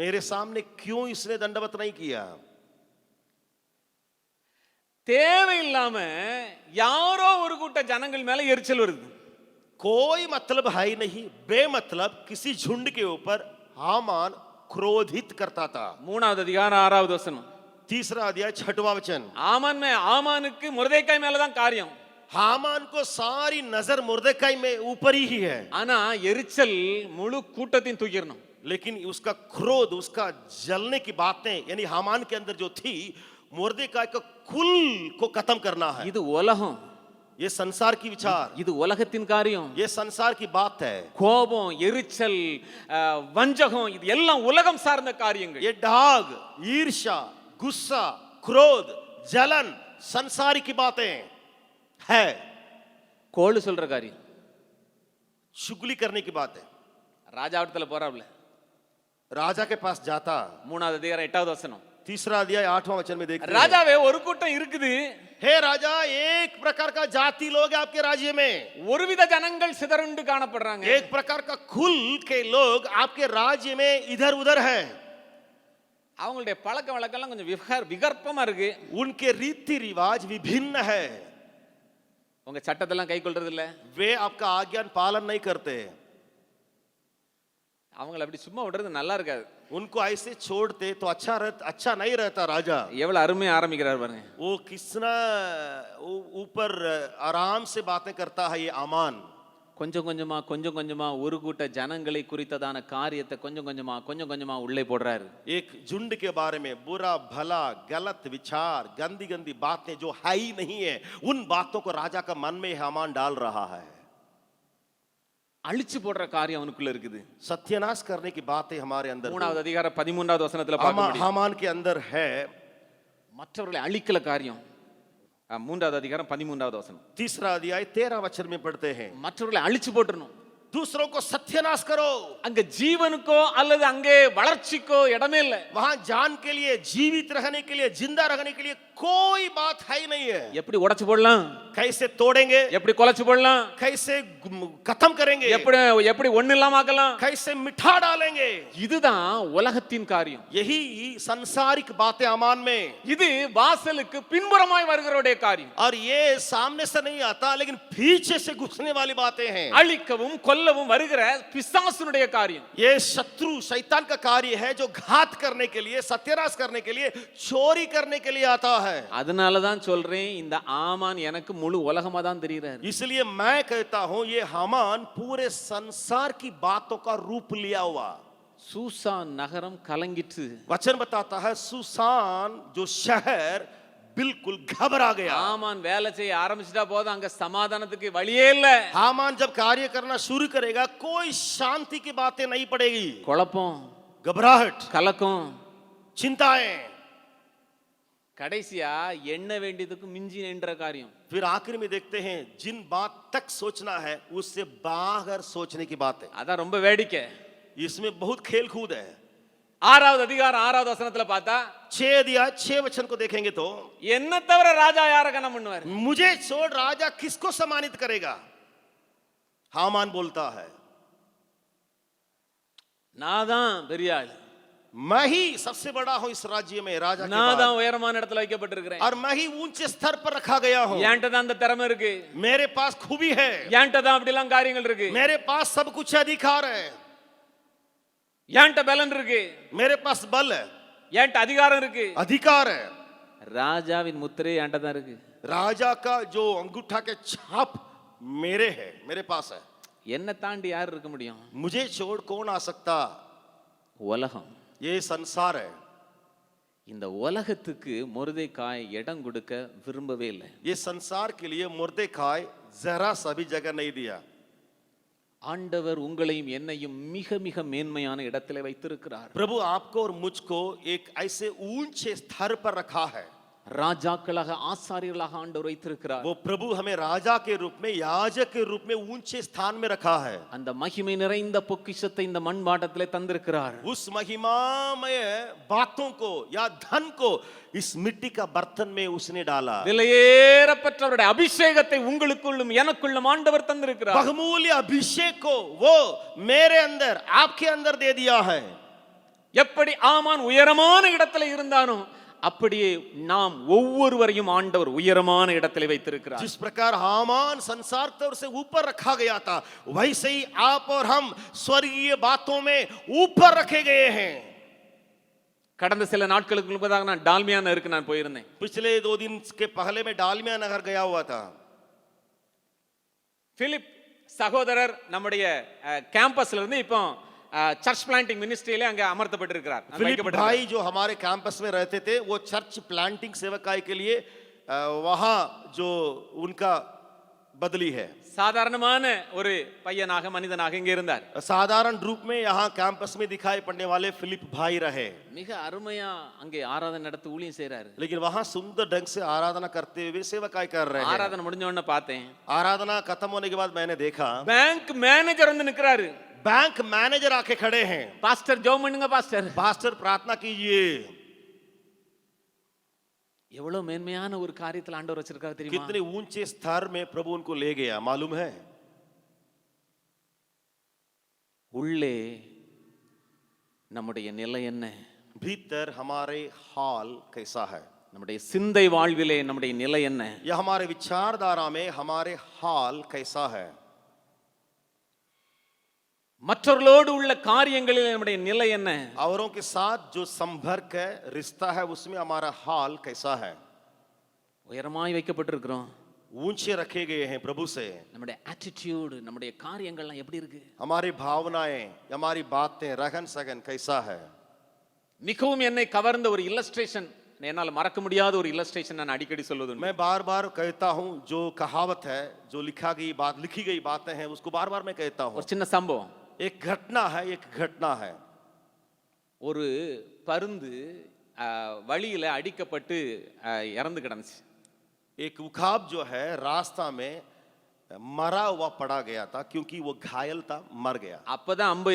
मेरे सामने क्यों इसने दंडवत नहीं किया. தேவையில்லாம யாரோ ஒரு கூட்ட ஜனங்கள் மேல எரிச்சல் வருது. कोई मतलब है ही नहीं. बेमतलब किसी झुंड के ऊपर हामान क्रोधित करता था. 3வது அதிகாரம் 6வது வசனம். तीसरा अध्याय 6वां वचन. ஆமானுக்கு முர்தேக்காய் மேல தான் காரியம். हामान को सारी नजर मुर्देकाई में ऊपर ही है. ஆனா எரிச்சல் முழு கூட்டத்தையும் தூக்கிரணும். लेकिन उसका क्रोध, उसका जलने की बातें यानी हामान के अंदर जो थी मुर्देकाई का कुल को खत्म करना है. இது உலகம். ये संसार की विचार. இது உலகத்தின் காரியம். ये संसार की बात है. கோபம், எரிச்சல், வஞ்சகம் இது எல்லாம் உலகம் சார்ந்த காரியங்கள். ये डाग, ईर्ष्या, गुस्सा, क्रोध, जलन संसार की बातें है. கோளு சொல்ற காரியம். चुगली करने की बात है. ராஜாவிடத்துல போறாப்ல. राजा के पास जाता. 3வது அதிகாரம் 8வது வசனம். तीसरा अध्याय 8वां वचन में देखते हैं. ராஜாவே ஒரு கூட்டம் இருக்குது. हे राजा, एक प्रकार का जाति लोग है आपके राज्य में. ஒருவித ஜனங்கள் சிதறுண்டு காணப்படுறாங்க. एक प्रकार का कुल के लोग आपके राज्य में इधर उधर हैं. அவங்களுடைய பழக்க வழக்கெல்லாம் கொஞ்சம் விகற்பமா இருக்கு. उनके रीति रिवाज विभिन्न है. உங்க சட்டத்தெல்லாம் கை கொள்றது இல்ல. वे आपका आज्ञा पालन नहीं करते. அவங்கள அப்படி சும்மா விடுறது நல்லா இருக்காது. उनको ऐसे छोड़ते तो अच्छा नहीं रहता. राजा எவ்வளவு அருமையா ஆரம்பிக்கிறார் பாருங்க. वो किसना ऊपर आराम से बातें करता है ये आमान. கொஞ்சம் கொஞ்சமா ஒரு கூட்ட ஜனங்களை குறித்ததான காரியத்தை கொஞ்சம் கொஞ்சமா உள்ளே போடுறாரு. एक झुंड के बारे में बुरा भला गलत विचार गंदी गंदी बातें जो है ही नहीं है उन बातों को राजा का मन में हामान डाल रहा है. அழிச்சு போடுற காரியம் அவனுக்குள்ள இருக்குது. सत्यानाश करने की बातें हमारे अंदर 3வது அதிகாரம் 13வது வசனத்துல பார்க்க முடியும். हामान के अंदर है. மற்றவர்களை அழிக்கல காரியம். 3வது அதிகாரம் 13வது வசனம். तीसरा अध्याय 13 वचन में पढ़ते हैं. மற்றவர்களை அழிச்சு போட்டுறணும். दूसरों को सत्यानाश करो. அங்க ஜீவனுக்கோ அல்லது அங்கே வளர்ச்சிக்கோ இடமே இல்ல. वहां जान के लिए जीवित रहने के लिए जिंदा रहने के लिए कोई बात है ही नहीं है. எப்படி உடைச்சு போடலாம்? कैसे तोड़ेंगे. எப்படி கொலைச்சு போடலாம்? कैसे खत्म करेंगे. எப்படி ஒண்ணு இல்லாம ஆக்கலாம்? कैसे मिठा डालेंगे. இதுதான் உலகத்தின் காரியம். यही संसारिक बातें आमान में. இது வாசலுக்கு பின்புறமாய் வருகிறவருடைய காரியம். और ये सामने से नहीं आता लेकिन पीछे से घुसने वाली बातें हैं. அழிக்கவும் கொல்லவும் வருகிற பிசாசுனுடைய காரியம். ये शत्रु शैतान का कार्य है जो घात करने के लिए सत्यानाश करने के लिए चोरी करने के लिए आता है. அதனால தான் சொல்றேன் இந்த ஆமான் எனக்கு முழு உலகமா தான் தெரியுறாரு. इसलिए मैं कहता हूं ये हामान पूरे संसार की बातों का रूप लिया हुआ. சூசான் நகரம் கலங்கிற்று. वचन बताता है सुसान जो शहर बिल्कुल घबरा गया. ஆமான் வேலை செய்ய ஆரம்பிச்சிட்டா போதும் அங்க சமாதானத்துக்கு வழியே இல்ல. हामान जब कार्य करना शुरू करेगा कोई शांति की बातें नहीं पड़ेगी. குழப்பம், घबराहट, கலக்கம், चिंताएं. கடைசியா எண்ண வேண்டியதுக்கு மிஞ்சி நின்ற காரியம். फिर आखिर में देखते हैं जिन बात तक सोचना है उससे बाहर सोचने की बात है. அதான் ரொம்ப வேடிக்கை. इसमें बहुत खेल कूद है. 6வது அதிகாரம் 6வது வசனத்துல பார்த்தா 6 अध्याय 6 वचन को देखेंगे तो என்ன தவிர ராஜா யார கனம் பண்ணுவார்? मुझे छोड़ राजा किसको सम्मानित करेगा. हामान बोलता है நான் தான் பெரிய ஆள். मैं ही सबसे बड़ा हूं इस राज्य में. राजा के நான் बाद தான் உயரமான இடத்துல வைக்கப்பட்டிருக்கிறேன். और मैं ही ऊंचे स्तर पर रखा गया हूं. என்கிட்ட தான் அந்த திறமை இருக்கு. मेरे पास खूबी है. என்கிட்ட தான் அப்படி எல்லாம் காரியங்கள் இருக்கு. मेरे पास सब कुछ अधिकार है. என்கிட்ட பலன் இருக்கு. मेरे पास बल है. என்கிட்ட அதிகாரம் இருக்கு. अधिकार है. ராஜாவின் முத்திரை என்கிட்ட தான் இருக்கு. राजा का जो अंगूठा के छाप मेरे है, मेरे पास है. என்ன தாண்டி யார் இருக்க முடியும்? मुझे छोड़ कौन आ सकता. உலகம். ये संसार है. இந்த உலகத்துக்கு மொர்தெகாய் இடம் கொடுக்க விரும்பவே இல்லை. ये संसार के लिए मुर्देखाय जरा सा भी जगह नहीं दिया. ஆண்டவர் உங்களையும் என்னையும் மிக மிக மேன்மையான இடத்திலே வைத்திருக்கிறார். प्रभु आपको और मुझको एक ऐसे ऊंचे स्तर पर रखा है. ராஜாக்களாக ஆசாரியர்களாக ஆண்டவர் வைத்திருக்கிறார். वो प्रभु हमें राजा के रूप में, याजक के रूप में ऊंचे स्थान में रखा है. அந்த மகிமை நிறைந்த பொக்கிஷத்தை இந்த மண்பாண்டத்திலே தந்திருக்கிறார். उस महिमामय बातों को या धन को इस मिट्टी का बर्तन में उसने डाला. விலையேறப்பட்டவருடைய அபிஷேகத்தை உங்களுக்குள்ளும் எனக்குள்ளும் ஆண்டவர் தந்திருக்கிறார். बहुमूल्य अभिषेक को वो मेरे अंदर, आपके अंदर दे दिया है. எப்படி ஆமான் உயரமான இடத்துல இருந்தானோ அப்படியே நாம் ஒவ்வொருவரையும் ஆண்டவர் உயரமான இடத்திலே வைத்திருக்கிறார். जिस प्रकार हामान संसार तौर से ऊपर रखा गया था, वैसे ही आप और हम स्वर्गीय बातों में ऊपर रखे गए हैं. கடந்த சில நாட்களுக்கு முன்பதாக நான் டால்மியா நகருக்கு நான் போயிருந்தேன். पिछले 2 दिन के पहले में डालमिया नगर गया हुआ था. பிலிப் சகோதரர் நம்முடைய கேம்பஸ்ல இருந்து இப்போ சர்ச் பிளான்டிங் மினிஸ்ட்ரியிலே அங்க அமர்த்தப்பட்டிருக்கிறார். फिलिप भाई जो हमारे कैंपस में रहते थे, वो चर्च प्लांटिंग सेवकाई के लिए वहां जो उनका बदली है. சாதாரணமான ஒரு பையனாக மனிதனாக இங்கே இருந்தார். साधारण रूप में यहाँ कैंपस में दिखाई पड़ने वाले फिलिप भाई रहे, மிக அருமையா அங்கே ஆராதனை நடத்தி ஊழியம் செய்றாரு. लेकिन वहां सुंदर ढंग से आराधना करते हुए सेवकाई कर रहे हैं. ஆராதனை முடிஞ்ச உடனே பார்த்தேன், आराधना खत्म होने के बाद मैंने देखा பேங்க் மேனேஜர் வந்து நிக்கிறாரு. बैंक मैनेजर आके खड़े हैं. பாஸ்டர் ஜெபம் பண்ணுங்க பாஸ்டர். पास्टर प्रार्थना कीजिए. எவ்வளவு மேன்மையான ஒரு காரியத்துல ஆண்டவர் வச்சிருக்காரு தெரியுமா? कितने ऊंचे स्तर में प्रभु उनको ले गया, मालूम है? உள்ளே நம்முடைய நிலை என்ன? भीतर हमारे हाल कैसा है? நம்முடைய சிந்தை வாழ்விலே நம்முடைய நிலை என்ன? या हमारे विचारधारा में हमारे हाल कैसा है? மற்றவர்களோடு உள்ள காரியங்களில் நம்முடைய நிலை என்ன? औरों के साथ जो संपर्क है, रिश्ता है, उसमें हमारा हाल कैसा है? உயரமாய் வைக்கப்பட்டிருக்கிறோம். ऊंचे रखे गए हैं प्रभु से. நம்முடைய attitude, நம்முடைய காரியங்கள்லாம் எப்படி இருக்கு? हमारी भावनाएं, हमारी बातें, रहन सहन कैसा है? மிகவும் என்னை கவர்ந்த ஒரு இல்லஸ்ட்ரேஷன், என்னால் மறக்க முடியாத ஒரு இல்லஸ்ட்ரேஷன் நான் அடிக்கடி சொல்வது உண்டு. मैं बार बार कहता हूं, जो कहावत है, जो लिखी गई बातें हैं, उसको बार बार मैं कहता हूं. ஒரு சின்ன சம்பவம். एक घटना है. ஒரு பருந்து வழியில அடிக்கப்பட்டு இறந்து கிடந்துச்சு. एक उखाब जो है रास्ता में मरा हुआ पड़ा गया था, क्योंकि वो घायल था, मर गया. அப்பதான் அம்பு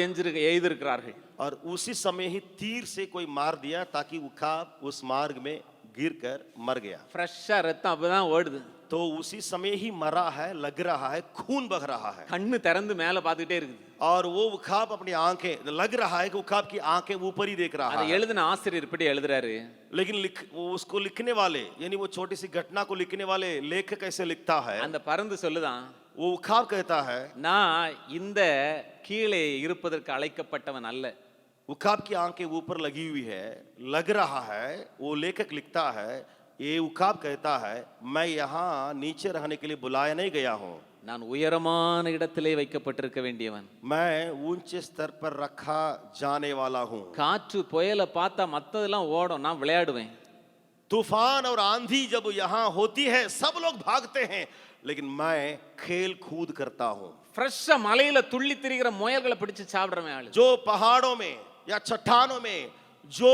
எய்திருக்கிறார்கள். और उसी समय ही तीर से कोई मार दिया, ताकि उखाब उस मार्ग में गिरकर मर गया. ஃப்ரெஷ்ஷா ரத்தம் அப்பதான் ஓடுது. तो उसी समय ही मरा है, लग रहा है, खून बह रहा है. கண்ணு திறந்து மேல பார்த்துட்டே இருக்குது. और वो उखाब अपनी आंखें, लग रहा है कि उखाब की आंखें ऊपर ही देख रहा அதை है. எழுதின ஆசிரியர் இப்படி எழுதுறாரு, लेकिन वो उसको लिखने वाले, यानी वो छोटी सी घटना को लिखने वाले लेखक कैसे लिखता है, அந்த பருந்து சொல்லுதான், वो उखाब कहता है, நான் இந்த கீழே இருப்பதற்கு அழைக்கப்பட்டவன் அல்ல. उखाब की आंखें ऊपर लगी हुई है, लग रहा है. वो लेखक लिखता है, ये उखाब कहता है, मैं यहाँ नीचे रहने के लिए बुलाया नहीं गया हूँ. நான் உயரமான இடத்திலே வைக்கப்பட்டிருக்க வேண்டியவன். मैं ऊंचे स्तर पर रखा जाने वाला हूँ. காற்று புயலை பார்த்தா மத்ததெல்லாம் ஓடும், நான் விளையாடுவேன். तूफान और आंधी जब यहाँ होती है, सब लोग भागते हैं, लेकिन मैं खेल कूद करता हूँ. ஃப்ரெஷ்ஷா மலையில துள்ளி திரிகிற முயல்களை பிடிச்சு சாப்பிடுறவன் ஆளு. जो पहाड़ों में या चट्टानों में जो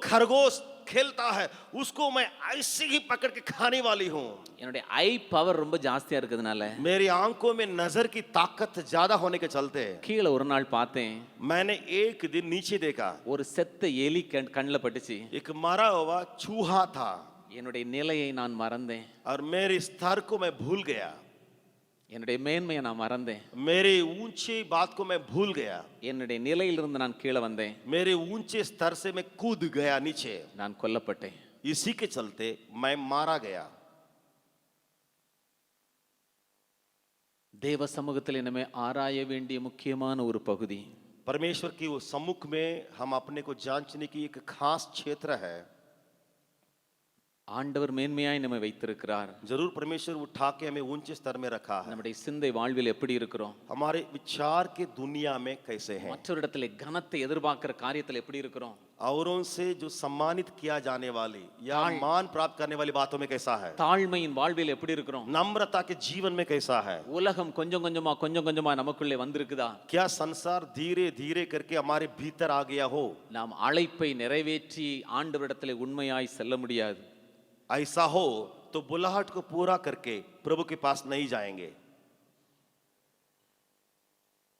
खरगोश खेलता है, उसको मैं ऐसे ही पकड़ के खाने वाली हूँ. என்னுடைய ஐ பவர் ரொம்ப ஜாஸ்தியா இருக்கிறதுனால मेरी आंखों में नजर की ताकत ज्यादा होने के चलते கீழே ஒரு நாள் பார்த்தேன், मैंने एक दिन नीचे देखा, ஒரு செத்த எலி கண்ணில் பட்டுச்சு. एक मरा हुआ चूहा था. என்னுடைய நிலையை நான் மறந்தேன். और मेरे स्तर को मैं भूल गया, என்னுடைய மேன்மையை நான் மறந்தேன். मेरे ऊंची बात को मैं भूल गया. என்னுடைய நிலையிலிருந்து நான் கீழே வந்தேன். मेरे ऊंचे स्तर से मैं कूद गया नीचे. நான் கொல்லப்பட்டேன். इसी के चलते मैं मारा गया. தேவ சமூகத்தில் இனிமே ஆராய வேண்டிய முக்கியமான ஒரு பகுதி, परमेश्वर की वो सम्मुख में हम अपने को जांचने की एक खास क्षेत्र है. ஆண்டவர் மேன்மையாய் நம்மை வைத்திருக்கிறார். जरूर परमेश्वर उठा के हमें ऊंचे स्तर में रखा है। நம்முடைய சிந்தை வாழ்வில் எப்படி இருக்கிறோம்? हमारे विचार के दुनिया में कैसे हैं? மற்றவரிடத்திலே கனத்தை எதிர்பார்க்கிற காரியத்தில் எப்படி இருக்கிறோம்? औरों से जो सम्मानित किया जाने वाली या मान प्राप्त करने वाली बातों में कैसा है? தாழ்மையின் வாழ்வில் எப்படி இருக்கிறோம்? नम्रता के जीवन में कैसा है? உலகம் கொஞ்சம் கொஞ்சமா நமக்குள்ளே வந்திருக்குதா? क्या संसार धीरे धीरे करके हमारे भीतर आ गया हो? நாம் அழைப்பை நிறைவேற்றி ஆண்டவரிடத்திலே உண்மையாய் செல்ல முடியாது. ऐसा हो तो बुलाहट को पूरा करके प्रभु के पास नहीं जाएंगे।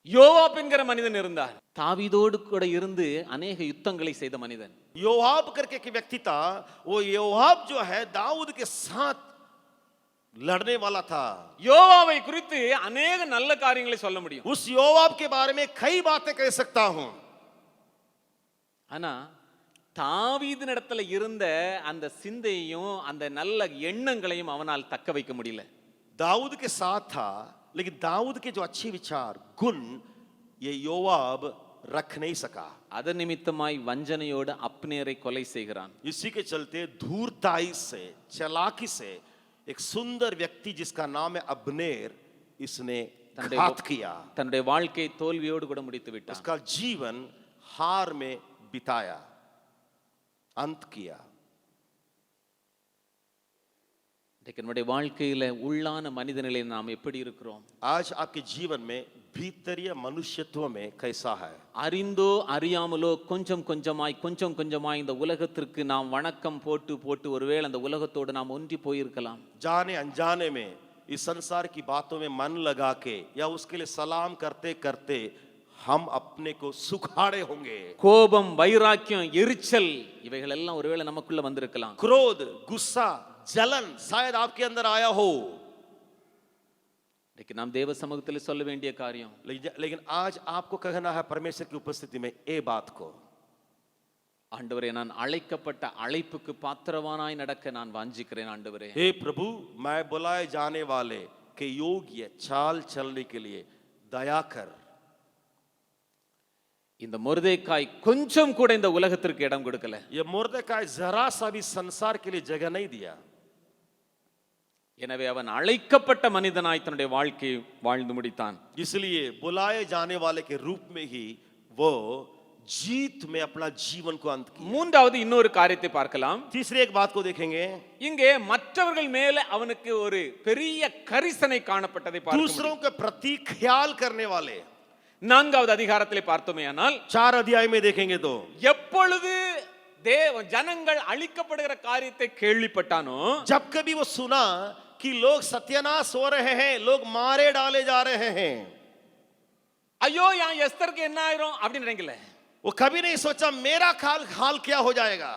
யோவாப் என்கிற மனிதன் இருந்தார். தாவீதோடு கூட இருந்து अनेक யுத்தங்களை செய்த மனிதன். योआब करके एक व्यक्ति था, वो योआब जो है दाऊद के साथ लड़ने वाला था। யோவாவை குறித்து अनेक நல்ல காரியங்களை சொல்ல முடியும். उस योआब के बारे में कई बातें कह सकता हूं। ஆனா தாவீதினிடத்துல இருந்த அந்த சிந்தையையும் அந்த நல்ல எண்ணங்களையும் அவனால் தக்க வைக்க முடியல. दाऊद के साथ था, लेकिन दाऊद के जो अच्छे विचार गुण ये योआब रख नहीं सका। அதன் நிமித்தமாய் வஞ்சனையோடு அப்னேரை கொலை செய்கிறான். इसी के चलते धूर्ताई से, चालाकी से एक सुंदर व्यक्ति जिसका नाम है अब्नेर, इसने घात किया। தன்னுடைய வாழ்க்கை தோல்வியோடு கூட முடித்து விட்டான். उसका जीवन हार में बिताया, अंत किया। நம்முடைய வாழ்க்கையில உள்ளான மனிதனிலே நாம் எப்படி இருக்கிறோம்? आज आपके जीवन में भीतरीय मनुष्यत्व में कैसा है? அறிந்தோ அறியாமலோ கொஞ்சம் கொஞ்சமாய் இந்த உலகத்திற்கு நாம் வணக்கம் போட்டு ஒருவேளை அந்த உலகத்தோடு நாம் ஒன்றி போயிருக்கலாம். जाने अनजाने में इस संसार की बातों में मन लगा के या उसके लिए सलाम करते करते हम अपने को सुखाड़े होंगे। கோபம், வைராக்கியம், எரிச்சல் இவைகள் எல்லாம் ஒருவேளை நமக்குள்ள வந்திருக்கலாம். क्रोध, गुस्सा, जलन शायद आपके अंदर आया हो। लेकिन நாம் தேவ சமூகத்தில் சொல்ல வேண்டிய காரியம், लेकिन आज आपको कहना है परमेश्वर की उपस्थिति में ये बात को, ஆண்டவரே நான் அழைக்கப்பட்ட அழைப்புக்கு பாத்திரவானாய் நடக்க நான் வாஞ்சிக்கிறேன். ஆண்டவரே, हे प्रभु मैं बुलाए जाने वाले के योग्य चाल चलने के लिए दया कर। இந்த மொர்தெகாய் கொஞ்சம் கூட இந்த உலகத்திற்கு இடம் கொடுக்கல. ये मुर्दकाय जरा सा भी संसार के लिए जगह नहीं दिया। எனவே அவன் அழைக்கப்பட்ட மனிதனாய் தன்னுடைய வாழ்க்கையை வாழ்ந்து முடித்தான். इसलिए बुलाए जाने वाले के रूप में ही वो जीत में अपना जीवन को अंत किया। மூன்றாவது இன்னொரு காரியத்தை பார்க்கலாம். तीसरी एक बात को देखेंगे, இங்கே மற்றவர்கள் மேல அவனுக்கு ஒரு பெரிய கரிசனை காணப்பட்டதை பார்க்கிறோம். दूसरों के प्रति ख्याल करने वाले। நான்காவது அதிகாரத்திலே பார்த்தோமேயானால் 4 अध्याय में देखेंगे तो எப்பொழுது ஜனங்கள் அழிக்கப்படுகிற காரியத்தை கேள்விப்பட்டானோ, जब कभी वो सुना कि लोग सत्यानाश हो रहे हैं, लोग मारे डाले जा रहे हैं, ஐயோ யா எஸ்தருக்கு என்ன ஆயிரும் அப்படின்னு நினைக்கல. वो कभी नहीं सोचा मेरा हाल क्या हो जाएगा,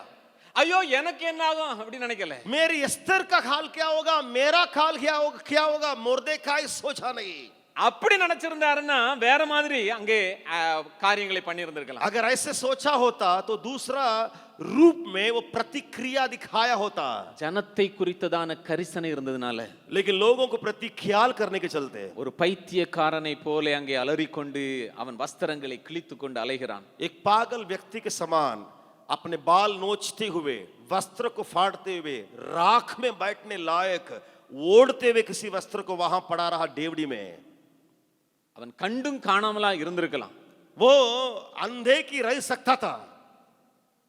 ஐயோ எனக்கு என்ன ஆகும் அப்படின்னு நினைக்கல. मेरी एस्तर का हाल क्या होगा, मेरा हाल क्या होगा, मुर्देकाई सोचा नहीं। அப்படி நினைச்சிருந்தாருன்னா வேற மாதிரி அங்கே காரியங்களை பண்ணி இருந்திருக்கலாம். अगर ऐसे सोचा होता तो दूसरा रूप में वो प्रतिक्रिया दिखाया होता। ஜனத்தை குறித்ததான கரிசனை இருந்ததுனால, लेकिन लोगों को प्रति ख्याल करने के चलते ஒரு பைத்தியக்காரனை போல அங்கே அலறிக்கொண்டு அவன் வஸ்திரங்களை கிழித்து கொண்டு அலைகிறான். एक पागल व्यक्ति के समान अपने बाल नोचते हुए, वस्त्र को फाड़ते हुए, राख में बैठने लायक ओढ़ते हुए किसी वस्त्र को वहां पड़ा रहा डेवड़ी में। அவன் கண்டும் காணாமலா இருந்திருக்கலாம். वो अंधे की रह सकता था,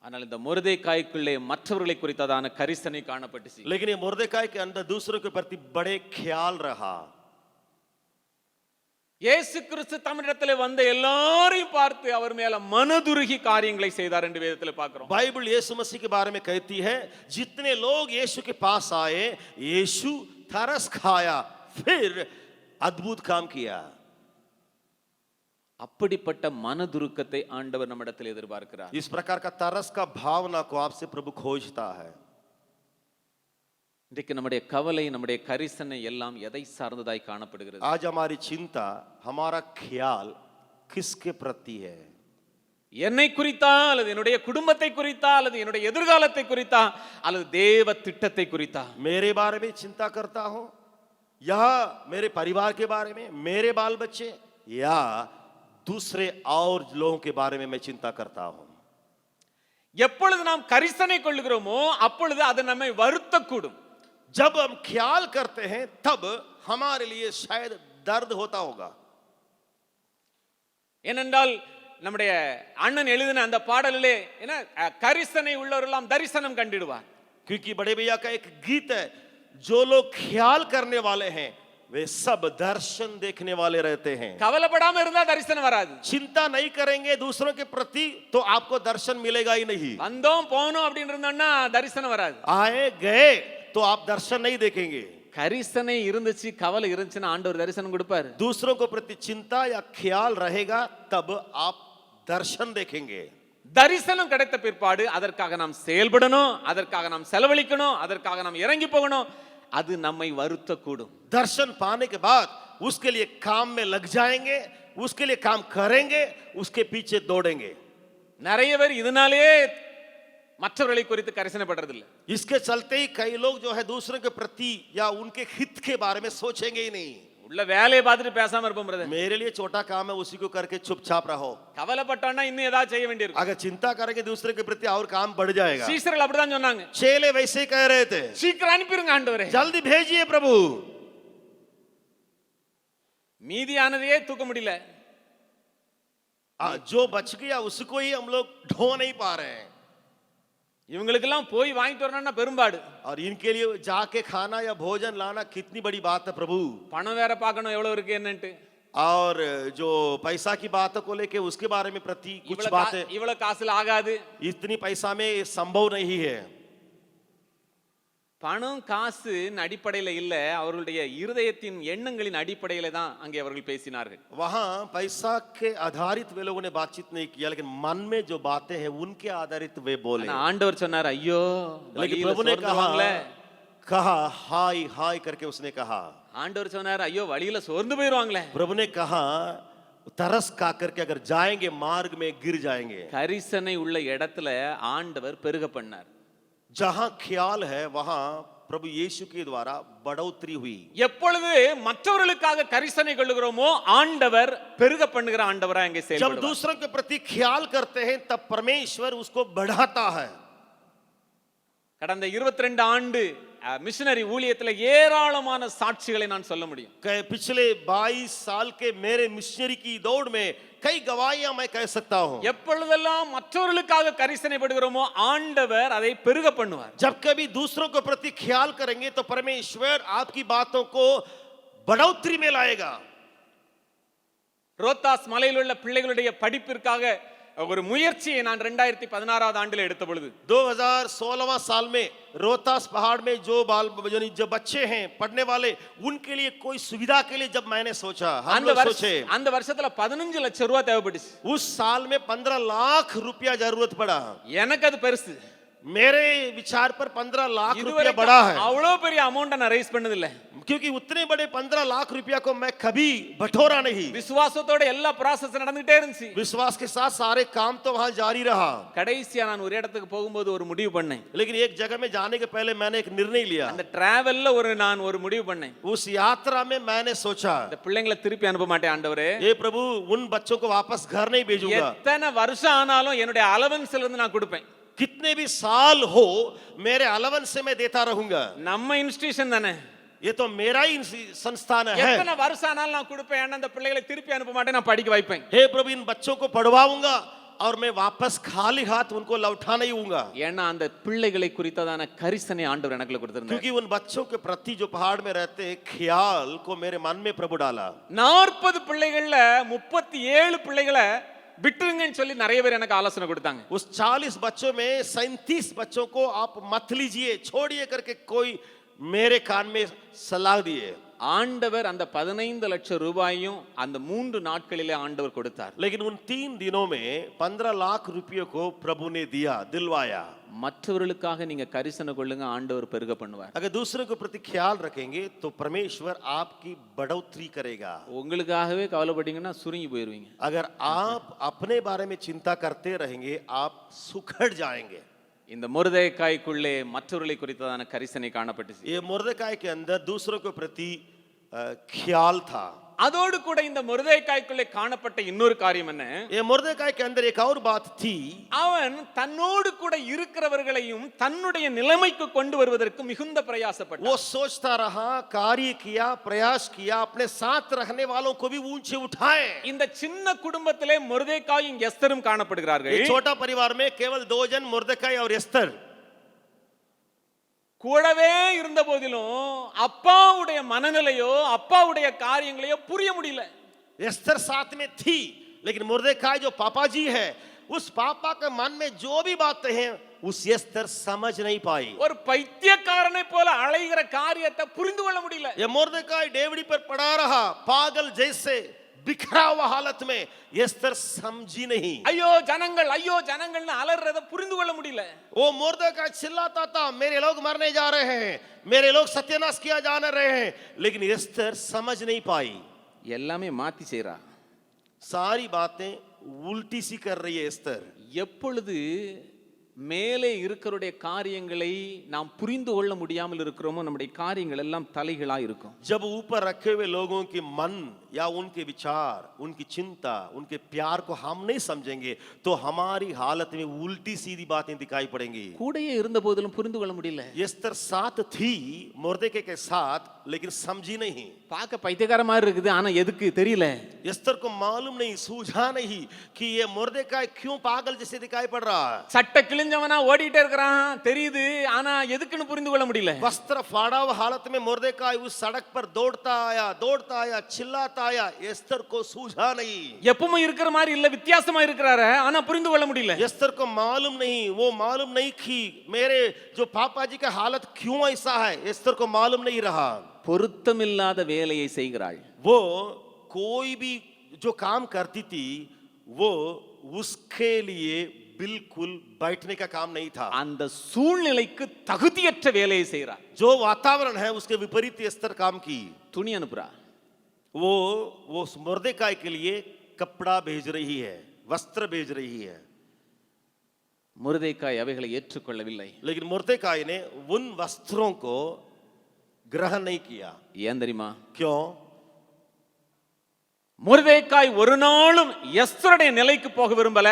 ஆனால் இந்த மொர்தெகாய்க்குள்ளே மற்றவர்களை குறித்ததான கரிசனை காணப்பட்டுச்சு. लेकिन ये मुर्देकाई के अंदर दूसरों के प्रति बड़े ख्याल रहा। இயேசு கிறிஸ்து தமிழிடத்திலே வந்த எல்லாரையும் பார்த்து அவர் மேல மனதுருகி காரியங்களை செய்தார் என்று வேதத்தில் பார்க்கிறோம். बाइबल यीशु मसीह के बारे में कहती है, जितने लोग यीशु के पास आए, यीशु तरस खाया, फिर अद्भुत काम किया। அப்படிப்பட்ட மனதுருக்கத்தை ஆண்டவர் நம்மிடத்தில் எதிர்பார்க்கிறார். इस प्रकार का तरस का भावना को आपसे प्रभु खोजता है। இன்றைக்கு நம்முடைய கவலை, நம்முடைய கரிசனை எல்லாம் எதை சார்ந்ததாய் காணப்படுகிறது? आज हमारी चिंता, हमारा ख्याल किसके प्रति है? என்னை குறித்தா அல்லது என்னுடைய குடும்பத்தை குறித்தா அல்லது என்னுடைய எதிர்காலத்தை குறித்தா அல்லது தேவ திட்டத்தை குறித்தா? मेरे बारे में चिंता करता हूं या मेरे परिवार के बारे में, मेरे बाल बच्चे, या दूसरे और लोगों के बारे में मैं चिंता करता हूं? எப்பொழுது நாம் கரிசனை கொள்ளுகிறோமோ அப்பொழுது அது நம்மை வருத்தக்கூடும். जब हम ख्याल करते हैं तब हमारे लिए शायद दर्द होता होगा. ஏனென்றால் நம்முடைய அண்ணன் எழுதின அந்த பாடலிலே என்ன கரிசனை உள்ளவரெல்லாம் தரிசனம் கண்டிடுவார். क्योंकि बड़े भैया का एक गीत है, जो लोग ख्याल करने वाले हैं वे सब दर्शन देखने वाले रहते हैं. கவலைப்படாம இருந்தா தரிசனம் வராது. चिंता नहीं करेंगे दूसरों के प्रति तो आपको दर्शन मिलेगा ही नहीं. வந்தோம் போனோம் அப்படின்னு இருந்தோம்னா தரிசனம் வராது. आए गए तो आप दर्शन नहीं देखेंगे. கரிசனை இருந்துச்சு கவலை இருந்துச்சுன்னா ஆண்டவர் தரிசனம் கொடுப்பாரு. दूसरों को प्रति चिंता या ख्याल रहेगा तब आप दर्शन देखेंगे. தரிசனம் கிடைத்த பிற்பாடு அதற்காக நாம் செயல்படணும், அதற்காக நாம் செலவழிக்கணும், அதற்காக நாம் இறங்கி போகணும். அது நம்மை வருத்தக்கூடும். दर्शन पाने के बाद उसके लिए काम में लग जाएंगे, उसके लिए काम करेंगे, उसके पीछे दौड़ेंगे. நிறைய பேர் இதனாலே மற்றவர்களை குறித்து கரிசனைப்படுறது இல்ல. इसके चलते ही कई लोग जो है दूसरों के प्रति या उनके हित के बारे में सोचेंगे ही नहीं. உள்ள வேலையை பார்த்துட்டு பேசாம இருப்போம் பிரதர். मेरे लिए छोटा काम है उसी को करके चुपचाप रहो. கவலைப்பட்டோம்னா இன்னும் ஏதாவது செய்ய வேண்டியிருக்கும். अगर चिंता करेंगे दूसरे के प्रति और काम बढ़ जाएगा. சீஷர்கள் அப்படிதான் சொன்னாங்க. चेले वैसे ही कह रहे थे, சீக்கிரம் அனுப்பிருங்க ஆண்டவரே, जल्दी भेजिए प्रभु. மீதியானதையே தூக்க முடியல. जो बच गया उसको ही हम लोग ढो नहीं पा रहे हैं. இவங்களுக்கெல்லாம் போய் வாங்கிட்டு வரணும்னா பெரும்பாடு. और इनके लिए जाके खाना या भोजन लाना कितनी बड़ी बात है प्रभु. பணம் வேற பார்க்கணும் எவ்வளவு இருக்கு என்னன்ட்டு. और जो पैसा की बातों को लेके उसके बारे में प्रति कुछ बातें, இவ்வளவு காசுல ஆகாது, इतनी पैसा में संभव नहीं है. பணம் காசின் அடிப்படையில இல்ல, அவர்களுடைய இருதயத்தின் எண்ணங்களின் அடிப்படையில தான் அங்கே அவர்கள் பேசினார்கள். वहां पैसा के आधारित वे लोगों ने बातचीत नहीं किया, लेकिन मन में जो बातें हैं उनके आधारित वे बोले. ஆண்டவர் சொன்னார், ஐயோ लेकिन प्रभु ने कहा हाय हाय करके उसने कहा. ஆண்டவர் சொன்னார், ஐயோ வழியில சோர்ந்து போயிருவாங்களே. प्रभु ने कहा तरस खा करके अगर जाएंगे मार्ग में गिर जाएंगे. கரிசனை உள்ள இடத்துல ஆண்டவர் பெருக பண்ணார். जहां ख्याल है वहां प्रभु यीशु के द्वारा बढ़ोतरी हुई. எப்பொழுது மற்றவர்களுக்காக கரிசனை கொள்ளுகிறோமோ ஆண்டவர் பெருக பண்ணுகிற ஆண்டவரா இங்கே जब செயல்படுவார். दूसरों के प्रति ख्याल करते हैं तब परमेश्वर उसको बढ़ाता है. கடந்த 22 ஆண்டு மிஷனரி ஊழியத்தில் ஏராளமான சாட்சிகளை நான் சொல்ல முடியும். पिछले 22 साल के मेरे मिशनरी की दौड़ में कई गवाहियां मैं कह सकता हूं. எப்பொழுதெல்லாம் மற்றவர்களுக்காக கரிசனைப்படுகிறோமோ ஆண்டவர் அதை பெருக பண்ணுவார். जब कभी दूसरों के प्रति ख्याल करेंगे तो परमेश्वर आपकी बातों को बढ़ोतरी में लाएगा. ரோத்தாஸ் மலையில் உள்ள பிள்ளைகளுடைய படிப்பிற்காக ஒரு முயற்சியை நான் 2016 ஆண்டில் எடுத்த பொழுது 2016 साल में रोहतास पहाड़ में जो बच्चे हैं पढ़ने वाले उनके लिए कोई सुविधा के लिए जब मैंने सोचा, हम लोग सोचे, அந்த வருஷத்துல 15 லட்சம் ரூபாய் தேவைப்பட்டுச்சு. उस साल में 15 लाख रुपया जरूरत पड़ा. எனக்கு அது பெருசு. मेरे विचार पर 15 लाख रुपया बड़ा है. அவ்வளவு பெரிய அமௌண்ட் நான் ரைஸ் பண்ணது இல்ல. क्योंकि उतने बड़े 15 लाख रुपया को मैं कभी बटोरा नहीं. விசுவாசத்தோட எல்லா process நடந்துட்டே இருந்துச்சு. विश्वास के साथ सारे काम तो वहां जारी रहा. கடைசியா நான் ஒரு இடத்துக்கு போகும்போது ஒரு முடிவு பண்ணேன். लेकिन एक जगह में जाने के पहले मैंने एक निर्णय लिया. அந்த டிராவல்ல நான் ஒரு முடிவு பண்ணேன். उस यात्रा में मैंने सोचा, இந்த பிள்ளைங்களை திருப்பி அனுப்ப மாட்டேன் ஆண்டவரே. ये प्रभु उन बच्चों को वापस घर नहीं भेजूंगा. எத்தனை வருஷம் ஆனாலும் என்னுடைய அலவன்ஸ்ல இருந்து நான் கொடுப்பேன். कितने भी साल हो मेरे अलावंस से मैं देता रहूंगा. நம்ம இன்ஸ்டிடியூஷன் தானே, ये तो मेरा ही संस्थान है. எத்தனை வருஷம் ஆனாலும் நான் கொடுப்பேன். அந்த பிள்ளைகளை திருப்பி அனுப்ப மாட்டேன், நான் படிக்க வைப்பேன். हे प्रभु इन बच्चों को पढ़वाऊंगा और मैं वापस खाली हाथ उनको लौटा नहीं दूंगा. ஏன்னா அந்த பிள்ளைகளை குறித்ததான கரிசனை ஆண்டவர் எனக்குள்ள கொடுத்திருந்தார். क्योंकि उन बच्चों के प्रति जो पहाड़ में रहते ख्याल को मेरे मन में प्रभु डाला. 40 பிள்ளைகள்ல 37 பிள்ளைகளை விட்டுருங்கன்னு சொல்லி நிறைய பேர் எனக்கு ஆலோசனை கொடுத்தாங்க. उस 40 बच्चों में 37 बच्चों को आप मत लीजिए, छोड़िए करके कोई मेरे कान में सलाह दिए. ஆண்டவர் அந்த 15 லட்சம் ரூபாயும் அந்த 3 நாட்களிலே ஆண்டவர் கொடுத்தார். लेकिन उन 3 दिनों में 15 लाख रुपयों को प्रभु ने दिया, दिलवाया. மற்றவர்களுக்காக நீங்க கரிசனை கொள்ளுங்க, ஆண்டவர் பெருக பண்ணுவார். अगर दूसरे के प्रति ख्याल रखेंगे तो परमेश्वर आपकी बढ़ोतरी करेगा. உங்களுக்காகவே கவலைப்பட்டீங்கன்னா சுருங்கி போயிருவீங்க. अगर आप अपने बारे में चिंता करते रहेंगे आप सुखड़ जाएंगे. இந்த மொர்தெகாய்க்குள்ளே மற்றவர்களை குறித்ததான கரிசனை காணப்பட்டுச்சு. ये मुर्दकाय के अंदर दूसरों के प्रति ख्याल था. அதோடு கூட இந்த மொர்தெகாய்க்குள்ளே காணப்பட்ட இன்னொரு காரியம் என்ன? ये मुर्देकाई के अंदर एक और बात थी, அவன் தன்னோடு கூட இருக்கிறவர்களையும் தன்னுடைய நிலைமைக்கு கொண்டு வருவதற்கு மிகுந்த பிரயாசப்பட்டான். वो सोचता रहा, कार्य किया, प्रयास किया, अपने साथ रखने वालों को भी ऊंचे उठाए। இந்த சின்ன குடும்பத்திலே மொர்தெகாயும் எஸ்தரும் காணப்படுகிறார்கள். ये छोटा परिवार में केवल 2 जन मुर्देकाई और एस्तर கூடவே இருந்த போதிலும் அப்பாவுடைய மனநிலையோ அப்பாவுடைய காரியங்களையோ புரிய முடியல. एस्तर साथ में थी, लेकिन मुर्देकाई जो पापा जी है, उस पापा के मन में जो भी बातें हैं उस एस्तर समझ नहीं पाई। ஒரு பைத்தியக்காரனை போல அலைகிற காரியத்தை புரிந்து கொள்ள முடியல. ये मुर्देकाई डेवड़ी पर पड़ा रहा, पागल जैसे बिखरा हुआ हालत में। एस्तर समझी नहीं। ஐயோ ஜனங்கள்னு அலறத புரிந்து கொள்ள முடியல. वो मुर्देकाई चिल्लाता था, मेरे लोग मरने जा रहे हैं, मेरे लोग सत्यानाश किया जाने रहे हैं, लेकिन एस्तर समझ नहीं पाई। எல்லாமே மாத்தி செய்றா. सारी बातें उल्टी सी कर रही है एस्तर। எப்பொழுது மேலே இருக்கிறவருடைய காரியங்களை நாம் புரிந்து கொள்ள முடியாமல் இருக்கிறோமோ நம்முடைய காரியங்கள் எல்லாம் தலைகளா இருக்கும். जब ऊपर रखे हुए लोगों के मन या उनके विचार, उनकी चिंता, उनके प्यार को हम नहीं समझेंगे तो हमारी हालत में उल्टी सीधी बातें दिखाई पड़ेंगी। கூடயே இருந்த போதிலும் புரிந்து கொள்ள முடியல. एस्तर साथ थी मुर्देकाई के साथ, लेकिन समझी नहीं। பார்க்க பைத்தியக்கார மாதிரி இருக்குது, ஆனா எதுக்கு தெரியல. एस्तर को मालूम नहीं, सूझा नहीं कि ये मुर्देकाई क्यों पागल जैसे दिखाई पड़ रहा है। சட்டை கிழிஞ்சவனா ஓடிட்டே இருக்கிறான் தெரியுது, ஆனா எதுக்குன்னு புரிந்து கொள்ள முடியல. वस्त्र फाड़ा हुआ हालत में मुर्देकाई उस सड़क पर दौड़ता आया, चिल्लाता आया। एस्तर को सूझा नहीं। எப்பவும் இருக்கிற மாதிரி இல்ல, வித்தியாசமா இருக்கிறாரு, ஆனா புரிந்து கொள்ள முடியல. एस्तर को मालूम नहीं, वो मालूम नहीं कि मेरे जो पापा जी का हालत क्यों ऐसा है। एस्तर को मालूम नहीं रहा। பொருத்தமில்லாத வேலையை செய்கிறாள். वो कोई भी जो काम करती थी वो उसके लिए बिल्कुल बैठने का काम नहीं था। அந்த சூழ்நிலைக்கு தகுதியற்ற வேலையை செய்கிறாள். जो वातावरण है उसके विपरीत एस्तर काम की। துணி அனுப்புறா. वो मुर्देकाई के लिए कपड़ा भेज रही है, वस्त्र भेज रही है, மொர்தெகாய் அவைகளை ஏற்றுக்கொள்ளவில்லை. लेकिन मुर्देकाई ने उन वस्त्रों को ग्रहण नहीं किया। ஏன் தெரியுமா? क्यों? மொர்தெகாய் ஒரு நாளும் எஸ்தருடைய நிலைக்கு போக விரும்பல,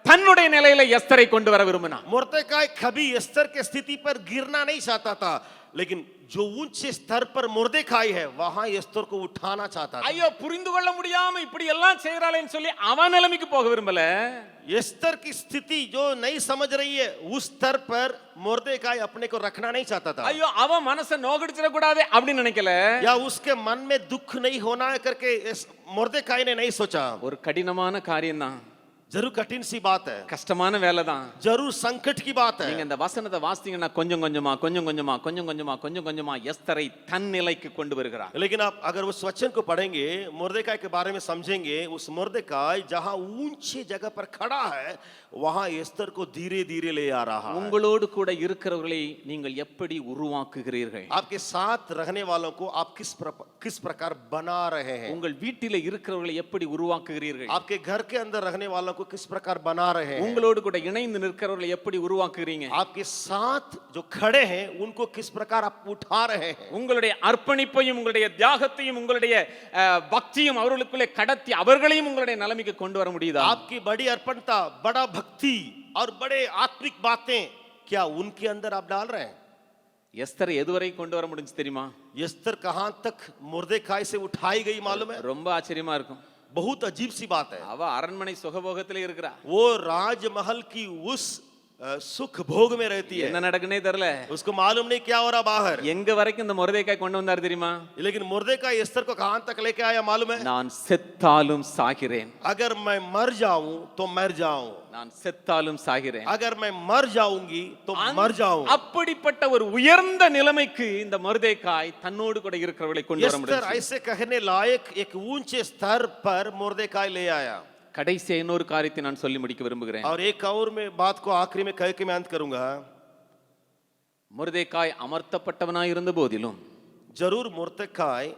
தன்னுடைய நிலையில எஸ்தரை கொண்டு வர விரும்பினான். मुर्देकाई कभी एस्तर के स्थिति पर गिरना नहीं चाहता था, लेकिन जो ऊंचे स्तर पर मुर्देकाई है वहां एस्तर को उठाना चाहता था। ஐயோ புரிந்து கொள்ள முடியாம இப்படி எல்லாம் செய்யறாளேன்னு சொல்லி அவன் நிலைமைக்கு போக விரும்பல. एस्तर की स्थिति जो नहीं समझ रही है उस स्तर पर मुर्देकाई अपने को रखना नहीं चाहता था। ஐயோ அவன் மனசை நோகடிச்சிட கூடாது அப்படின்னு நினைக்கல. या उसके मन में दुख नहीं होना है करके मुर्देकाई ने नहीं सोचा। ஒரு கடினமான காரியம் தான், जरूर कठिन सी बात है, கஷ்டமான வேலை தான். जरूर संकट की बात है। நீங்க இந்த வசனத்தை வாசித்தீங்கன்னா கொஞ்சம் கொஞ்சமா எஸ்தரை தன் நிலைக்கு கொண்டு வருகிறார். लेकिन आप अगर उस वचन को पढ़ेंगे, मुर्देकाई के बारे में समझेंगे, उस मुर्देकाई जहां ऊंचे जगह पर खड़ा है वहां एस्तर को धीरे धीरे ले आ रहा है। உங்களோடு கூட இருக்கிறவர்களை நீங்கள் எப்படி உருவாக்குகிறீர்கள்? आपके साथ रहने वालों को आप किस प्रकार बना रहे हैं? உங்கள் வீட்டிலே இருக்கிறவர்களை எப்படி உருவாக்குகிறீர்கள்? आपके घर के अंदर रहने वालों को किस प्रकार बना रहे हैं? உங்களோடு கூட இணைந்து நிற்கிறவர்களை எப்படி உருவாக்குகிறீங்க? आपके साथ जो खड़े हैं उनको किस प्रकार आप उठा रहे हैं? உங்களுடைய அர்ப்பணிப்பையும் உங்களுடைய தியாகத்தையும் உங்களுடைய பக்தியும் அவர்களுக்குள்ளே கடத்தி அவர்களையும் உங்களுடைய நிலைமைக்கு கொண்டு வர முடியுதா? आपकी बड़ी अर्पणता, बड़ा भक्ति और बड़े आत्मिक बातें क्या उनके अंदर आप डाल रहे हैं? எஸ்தரை எதுவரை கொண்டு வர முடிஞ்சு தெரியுமா? एस्तर कहां तक मुर्देकाई से उठाई गई मालूम है? ரொம்ப ஆச்சரியமா இருக்கும். बहुत अजीब सी बात है। அவ அரண்மனை சுகபோகத்திலே இருக்கிறா. वो राजमहल की उस सुख भोग में रहती है। என்ன நடக்குனே தெரியல. उसको मालूम नहीं क्या हो रहा बाहर। எங்க வரைக்கும் இந்த மொர்தெகாய் கொண்டு வந்தார் தெரியுமா? लेकिन मुर्देकाई एस्तर को कहां तक लेके आया मालूम है? நான் செத்தாலும் சாகிறேன். अगर मैं मर जाऊं तो मर जाऊं, நான் செத்தாலும் சாகிறேன். अगर मैं मर जाऊंगी तो मर जाऊं। அப்படிப்பட்ட ஒரு உயர்ந்த நிலைமைக்கு இந்த மொர்தெகாய் தன்னோடு கூட இருக்கிறவர்களை கொண்டு வர एस्तर முடியும். ऐसे कहने लायक एक ऊंचे स्तर पर मुर्देकाई ले आया। கடைசி இன்னொரு காரியத்தை நான் சொல்லி முடிக்க விரும்புகிறேன். और एक और मैं बात को आखिरी में कह के मैं अंत करूंगा। மொர்தெகாய் அமர்த்தப்பட்டவனாய் இருந்த போதிலும் जरूर मुर्देकाई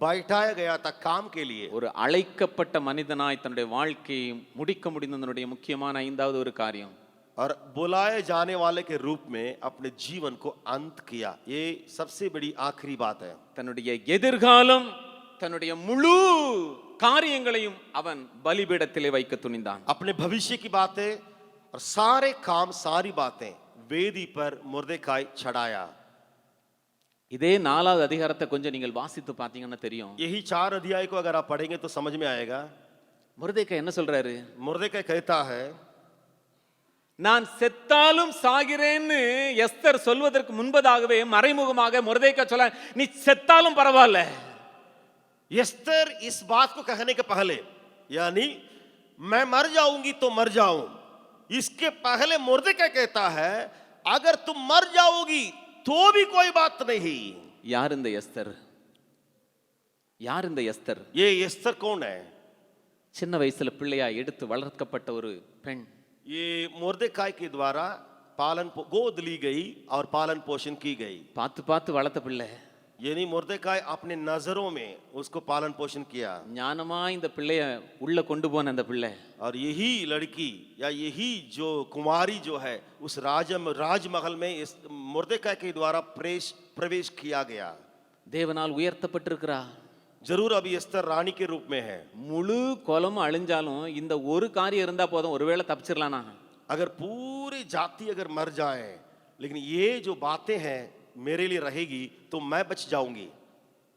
बैठाया गया था काम के लिए। ஒரு அழைக்கப்பட்ட மனிதனாய் தன்னுடைய வாழ்க்கையை முடிக்க முடிந்ததனுடைய முக்கியமான ஐந்தாவது ஒரு காரியம், और बुलाए जाने वाले के रूप में अपने जीवन को अंत किया। ये सबसे बड़ी आखिरी बात है। தன்னுடைய எதிர்காலம் தன்னுடைய முழு காரியங்களையும் அவன் பலிபீடத்திலே வைக்க துணிந்தான். अपने भविष्य की बातें और सारे काम सारी बातें वेदी पर मुर्देकाई चढ़ाया। இதே 4வது அதிகாரத்தை கொஞ்சம் நீங்கள் வாசித்து பார்த்தீங்கன்னா தெரியும். यही 4 अध्याय को अगर आप पढ़ेंगे तो समझ में आएगा। மொர்தெகாய் என்ன சொல்றாரு? मुर्देकाई कहता है, நான் செத்தாலும் சாகிறேன்னு எஸ்தர் சொல்வதற்கு முன்பதாகவே மறைமுகமாக மொர்தெகாய் சொல்ல, நீ செத்தாலும் பரவாயில்ல. एस्तर इस बात को कहने के पहले, यानी मैं मर जाऊंगी तो मर जाऊं, इसके पहले मुर्देकाई कहता है अगर तुम मर जाओगी तो भी कोई बात नहीं। யார் இந்த எஸ்தர்? யார் இந்த எஸ்தர்? ये एस्तर कौन है? சின்ன வயசுல பிள்ளையா எடுத்து வளர்க்கப்பட்ட ஒரு பெண். ये मुर्देकाई के द्वारा गोद ली गई और पालन पोषण की गई। பார்த்து பார்த்து வளர்த்த பிள்ளை. यानी मुर्देकाई अपने नजरों में उसको पालन पोषण किया। ஞானமா இந்த பிள்ளைய உள்ள கொண்டு போன அந்த பிள்ளை. और यही लड़की या यही जो कुमारी जो है उस राजमहल में इस मुर्देकाई के द्वारा प्रवेश किया गया। தேவனால் உயர்த்தப்பட்டிருக்கிறா. जरूर अभी एस्तर रानी के रूप में है। முழு குலம் அழிஞ்சாலும் இந்த ஒரு காரியம் இருந்தா போதும், ஒருவேளை தப்பிச்சிடலானா. अगर पूरी जाति अगर मर जाए, लेकिन ये जो बातें हैं मेरे लिए रहेगी तो मैं बच जाऊंगी।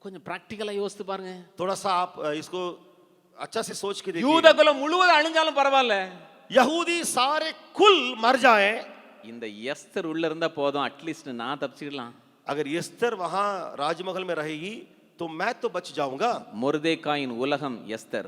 கொஞ்சம் பிராக்டிகலா யோசித்து பாருங்க. थोड़ा सा आप इसको अच्छा से सोच के देखिए। யூத குலம் முழுவதும் அழிஞ்சாலும் பரவாயில்ல, यहूदी सारे कुल मर जाए, இந்த எஸ்தர் உள்ள இருந்தா போதும், அட்லீஸ்ட் நான் தப்பிச்சிடலாம். अगर एस्तर वहां राजमहल में रहेगी तो मैं तो बच जाऊंगा। மொர்தெகாயின் உலகம் எஸ்தர்.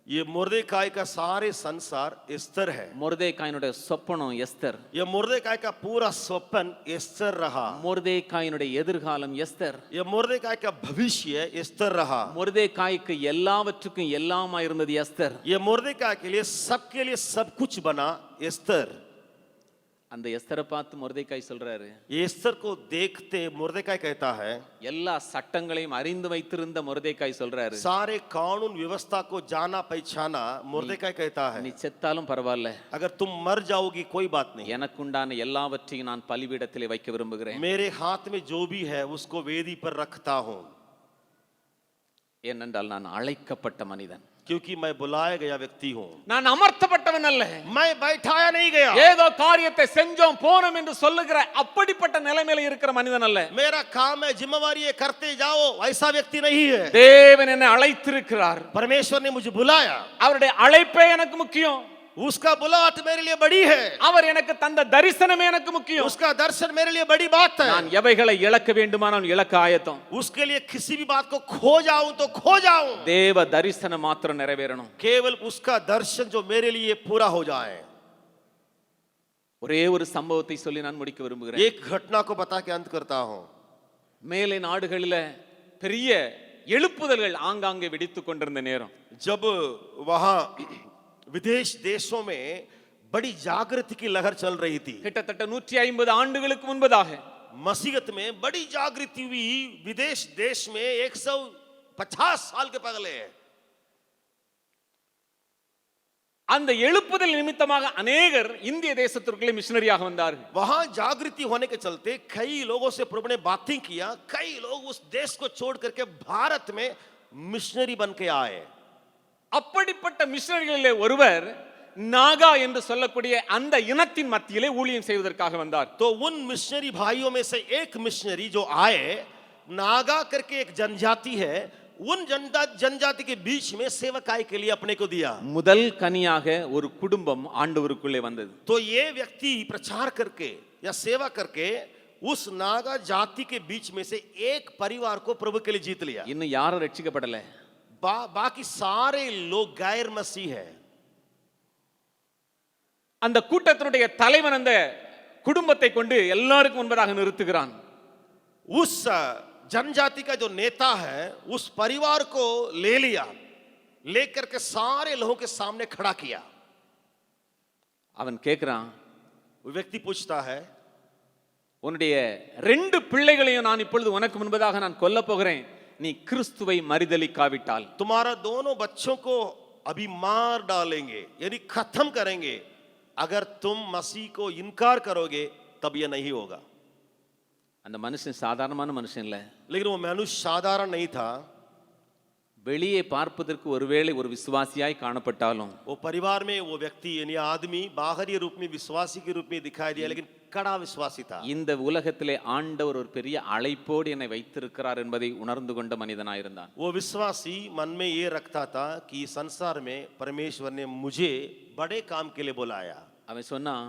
ये मुर्देकाई का सारे संसार एस्तर है। மொர்தெகாயினுடைய சொப்பனம் எஸ்தர். ये मुर्देकाई का पूरा स्वप्न एस्तर रहा। மொர்தெகாயினுடைய எதிர்காலம் எஸ்தர். ये मुर्देकाई का भविष्य एस्तर रहा। மொர்தெகாய்க்கு எல்லாவற்றுக்கும் எல்லாமா இருந்தது எஸ்தர். ये मुर्देकाई के लिए सब कुछ बना एस्तर। அந்த எஸ்தரை பார்த்து மொர்தெகாய் சொல்றாரு, एस्तर को देखते मुर्देकाई कहता है, எல்லா சட்டங்களையும் அறிந்து வைத்திருந்த மொர்தெகாய் சொல்றாரு, सारे कानून व्यवस्था को जाना पहचाना मुर्देकाई कहता है, நீ செத்தாலும் பரவாயில்ல, अगर तुम मर जाओगी कोई बात नहीं, எனக்குண்டான எல்லாவற்றையும் நான் பலிபீடத்திலே வைக்க விரும்புகிறேன். मेरे हाथ में जो भी है उसको वेदी पर रखता हूं, ஏனென்றால் நான் அழைக்கப்பட்ட மனிதன், क्योंकि मैं बुलाया गया व्यक्ति हूं, நான் அமர்த்தப்பட்டவன் அல்ல, मैं बैठाया नहीं गया, ஏதோ காரியத்தை செஞ்சோம் போனோம் என்று சொல்லுகிற அப்படிப்பட்ட நிலைமையில இருக்கிற மனிதன் அல்ல. मेरा काम है जिम्मेवारी है करते जाओ ऐसा व्यक्ति नहीं है। தேவன் என்னை அழைத்திருக்கிறார், परमेश्वर ने मुझे बुलाया, அவருடைய அழைப்பே எனக்கு முக்கியம், उसका बुलाहट मेरे लिए बड़ी है, அவர் எனக்கு தந்த தரிசனமே எனக்கு முக்கியம், उसका दर्शन मेरे लिए बड़ी बात है, நான் எவைகளை இழக்க வேண்டுமானால் இழக்க ஆயத்தம், उसके लिए किसी भी बात को खो जाऊं तो खो जाऊं, தேவ தரிசனம் மாத்திரம் நிறைவேறணும். केवल उसका दर्शन जो मेरे लिए पूरा हो जाए। ஒரே ஒரு சம்பவத்தை சொல்லி நான் முடிக்க விரும்புகிறேன். एक घटना को बता के अंत करता हूं। மேலை நாடுகளில பெரிய எழுப்புதல்கள் ஆங்காங்கே வெடித்துக் கொண்டிருந்த நேரம், जब वहां विदेश देशों में बड़ी जागृति की लहर चल रही थी, கிட்டத்தட்ட 150 ஆண்டுகளுக்கு முன்பதாக मसीहत में बड़ी जागृति हुई विदेश देश में 150 साल के पहले। அந்த எழுப்புதல் நிமித்தமாக அநேகர் இந்திய தேசத்திற்குள்ளே மிஷனரியாக வந்தார்கள். वहां जागृति होने के चलते कई लोगों से प्रभु ने बातें किया, कई लोग उस देश को छोड़ करके भारत में मिशनरी बन के आए। அப்படிப்பட்ட மிஷனரிகளிலே ஒருவர் நாகா என்று சொல்லக்கூடிய அந்த இனத்தின் மத்தியிலே ஊழியம் செய்வதற்காக வந்தார். तो उन मिशनरी भाइयों में से एक मिशनरी जो आए, नागा करके एक जनजाति है, उन जनजाति के बीच में सेवकाई के लिए अपने को दिया। முதல் கனியாக ஒரு குடும்பம் ஆண்டவருக்குள்ளே வந்தது. तो ये व्यक्ति प्रचार करके या सेवा करके उस नागा जाति के बीच में से एक परिवार को प्रभु के लिए जीत लिया। இன்னும் யாரும் ரட்சிக்கப்படல, बाकी सारे लोग गैर मसीह है। அந்த கூட்டத்தினுடைய தலைவன் அந்த குடும்பத்தை கொண்டு எல்லாருக்கும் முன்பதாக நிறுத்துகிறான். उस जनजाति का जो नेता है उस परिवार को ले लिया, लेकर के सारे लोगों के सामने खड़ा किया। அவன் கேட்கிறான், वो व्यक्ति पूछता है, உன்னுடைய 2 பிள்ளைகளையும் நான் இப்பொழுது உனக்கு முன்பதாக நான் கொல்ல போகிறேன், நீ கிறிஸ்துவை மறுதலிக்காவிட்டால், तुम्हारा दोनों बच्चों को अभी मार डालेंगे, यानी खत्म करेंगे, अगर तुम मसीह को इनकार करोगे तब यह नहीं होगा। அந்த மனுஷன் சாதாரணமான மனுஷன் இல்ல, लेकिन वो मनुष्य साधारण नहीं था। வெளியே பார்ப்பதற்கு ஒருவேளை ஒரு விசுவாசியாய் காணப்பட்டாலும் वो परिवार में वो व्यक्ति यानी आदमी बाहरी रूप में विश्वासी के रूप में दिखाई दिया, लेकिन कड़ा विश्वासी था। இந்த உலகத்திலே ஆண்டவர் ஒரு பெரிய அழைப்போடு என்னை வைத்திருக்கிறார் என்பதை உணர்ந்து கொண்ட மனிதனாயிருந்தான். वो विश्वासी मन में ये रखता था कि संसार में परमेश्वर ने मुझे बड़े काम के लिए बुलाया। அவன் சொன்னான்,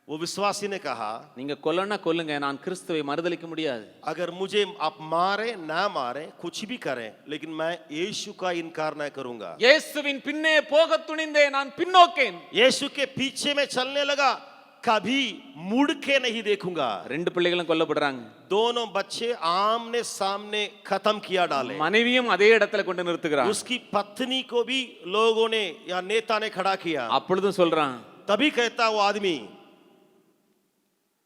वो विश्वासी ने कहा, நீங்க கொல்லனா கொல்லுங்க, நான் கிறிஸ்துவை மறுதலிக்க முடியாது. अगर मुझे आप मारे ना मारे कुछ भी करें, लेकिन मैं यीशु का इनकार नहीं करूंगा। இயேசுவின் பின்னே போக துணிந்தே நான் பின்னோக்கேன். यीशु के पीछे में चलने लगा, कभी मुड़ के नहीं देखूंगा। ரெண்டு பிள்ளைகளும் கொல்லப்படுறாங்க. दोनों बच्चे आमने सामने खत्म किया डाले। மனைவியும் அதே இடத்துல கொண்டு நிறுத்துகிறான். उसकी पत्नी को भी लोगों ने या नेता ने खड़ा किया। அப்பொழுதும் சொல்றான், तभी कहता वो आदमी,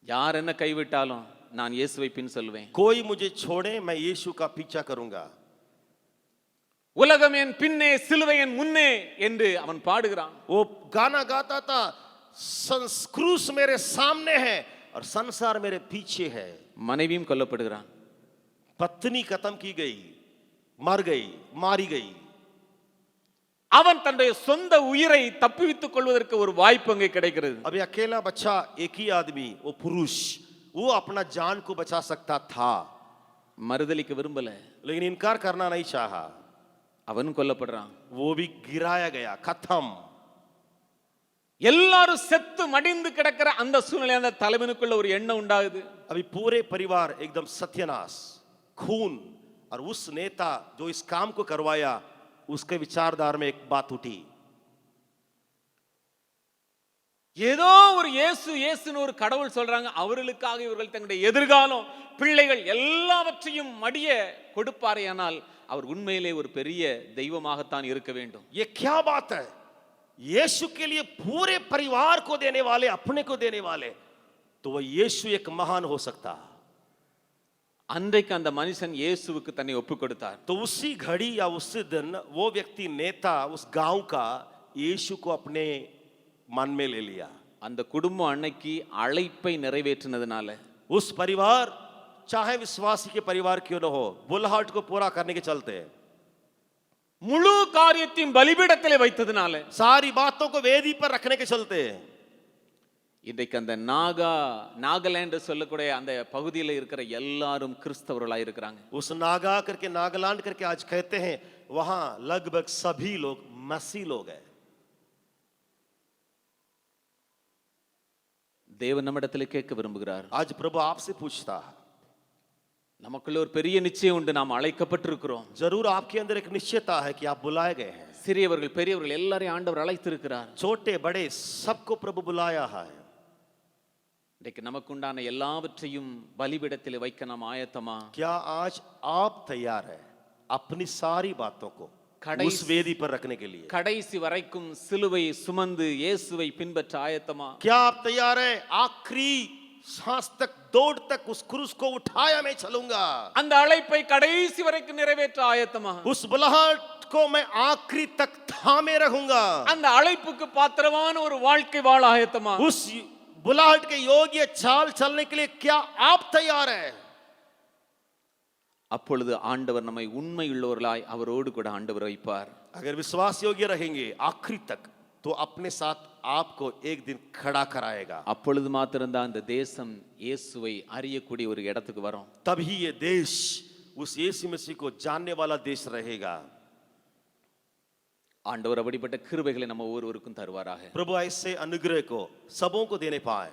யார் என்ன கைவிட்டாலும் நான் இயேசுவை பின் சொல்வேன். कोई मुझे छोड़े मैं यीशु का पीछा करूंगा। உலகம் என் பின்னே சிலுவை என் முன்னே என்று அவன் பாடுகிறான். वो गाना गाता था, क्रूस मेरे सामने है और संसार मेरे पीछे है। மனைவியும் கொல்லப்படுகிறான். पत्नी खत्म की गई, मर गई, मारी गई। அவன் தன்னுடைய சொந்த உயிரை தப்புவித்துக் கொள்வதற்கு ஒரு வாய்ப்பு அங்கே கிடைக்கிறது. अभी अकेला बच्चा एक ही आदमी, वो पुरुष, वो अपना जान को बचा सकता था, மறுதலிக்க விரும்பல. लेकिन इनकार करना नहीं चाहा। அவனும் கொல்லப்படுறான். वो भी गिराया गया, खत्म। எல்லாரும் செத்து மடிந்து கிடக்கிற அந்த சூழ்நிலை அந்த தலைவனுக்குள்ள ஒரு எண்ணம் உண்டாகுது. अभी पूरे परिवार एकदम सत्यानाश, खून, और उस नेता जो इस काम को करवाया उसके विचारधार में एक बात उठी, ஏதோ ஒரு இயேசு இயேசுன்னு ஒரு கடவுள் சொல்றாங்க, அவர்களுக்காக இவர்கள் தங்களுடைய எதிர்காலம் பிள்ளைகள் எல்லாவற்றையும் மடிய கொடுப்பாரேயானால் அவர் உண்மையிலே ஒரு பெரிய தெய்வமாகத்தான் இருக்க வேண்டும். ये क्या बात है, यीशु के लिए पूरे परिवार को देने वाले, अपने को देने वाले, तो वह यीशु एक महान हो सकता। அன்றைக்கு அந்த மனுஷன் இயேசுவுக்கு தன்னை ஒப்பு கொடுத்தார். तो उसी घड़ी या उसी दिन वो व्यक्ति नेता उस गांव का यीशु को अपने मन में ले लिया। அந்த குடும்பம் அன்னைக்கு அழைப்பை நிறைவேற்றினதுனால उस परिवार, चाहे विश्वासी के परिवार क्यों न हो, बुलहट को पूरा करने के चलते, முழு காரியத்தையும் பலிபீடத்திலே வைத்ததுனால, सारी बातों को वेदी पर रखने के चलते, இன்றைக்கு அந்த நாகாலாந்து சொல்லக்கூடிய அந்த பகுதியில் இருக்கிற எல்லாரும் கிறிஸ்தவர்களாக இருக்கிறாங்க. उस नागा करके नागालैंड करके आज कहते हैं, वहां लगभग सभी लोग मसीह लोग हैं। தேவன் நம்மிடத்தில் கேட்க விரும்புகிறார். आज प्रभु आपसे पूछता है, நமக்குள்ள ஒரு பெரிய நிச்சயம் உண்டு, நாம் அழைக்கப்பட்டிருக்கிறோம். जरूर आपके अंदर एक निश्चयता है कि आप बुलाए गए हैं। சிறியவர்கள் பெரியவர்கள் எல்லாரையும் ஆண்டவர் அழைத்திருக்கிறார். छोटे बड़े सबको प्रभु बुलाया है। இன்றைக்கு நமக்கு உண்டான எல்லாவற்றையும் பலிபீடத்தில் வைக்க நாம் ஆயத்தமா? क्या आज आप तैयार है अपनी सारी बातों को उस वेदी पर रखने के लिए? கடைசி வரைக்கும் சிலுவை சுமந்து இயேசுவை பின்பற்ற ஆயத்தமா? क्या आप तैयार है आखिरी सांस तक, दौड़ तक उस क्रूस को उठाया मैं चलूंगा? அந்த அழைப்பை கடைசி வரைக்கும் நிறைவேற்ற ஆயத்தமா? उस बुलाहट को मैं आखिरी तक थामे रहूंगा। அந்த அழைப்புக்கு பாத்திரமான ஒரு வாழ்க்கை வாழ ஆயத்தமா? उस बुलाहट के योग्य चाल चलने के लिए क्या आप तैयार है? அப்பொழுது ஆண்டவர் நம்மை உண்மையுள்ளவர்களாய் அவரோடு கூட ஆண்டவர் வைப்பார். अगर विश्वास योग्य रहेंगे आखिरी तक, तो अपने साथ आपको एक दिन खड़ा कराएगा। அப்பொழுது மாத்திரம்தான் இந்த தேசம் இயேசுவை அறியக்கூடிய ஒரு இடத்துக்கு வரும். तभी ये देश उस यीशु मसीह को जानने वाला देश रहेगा। ஆண்டவர் அப்படிப்பட்ட கிருபைகளை நம்ம ஒவ்வொருவருக்கும் தருவாராக. प्रभु ऐसे अनुग्रह को सबों को देने पाए।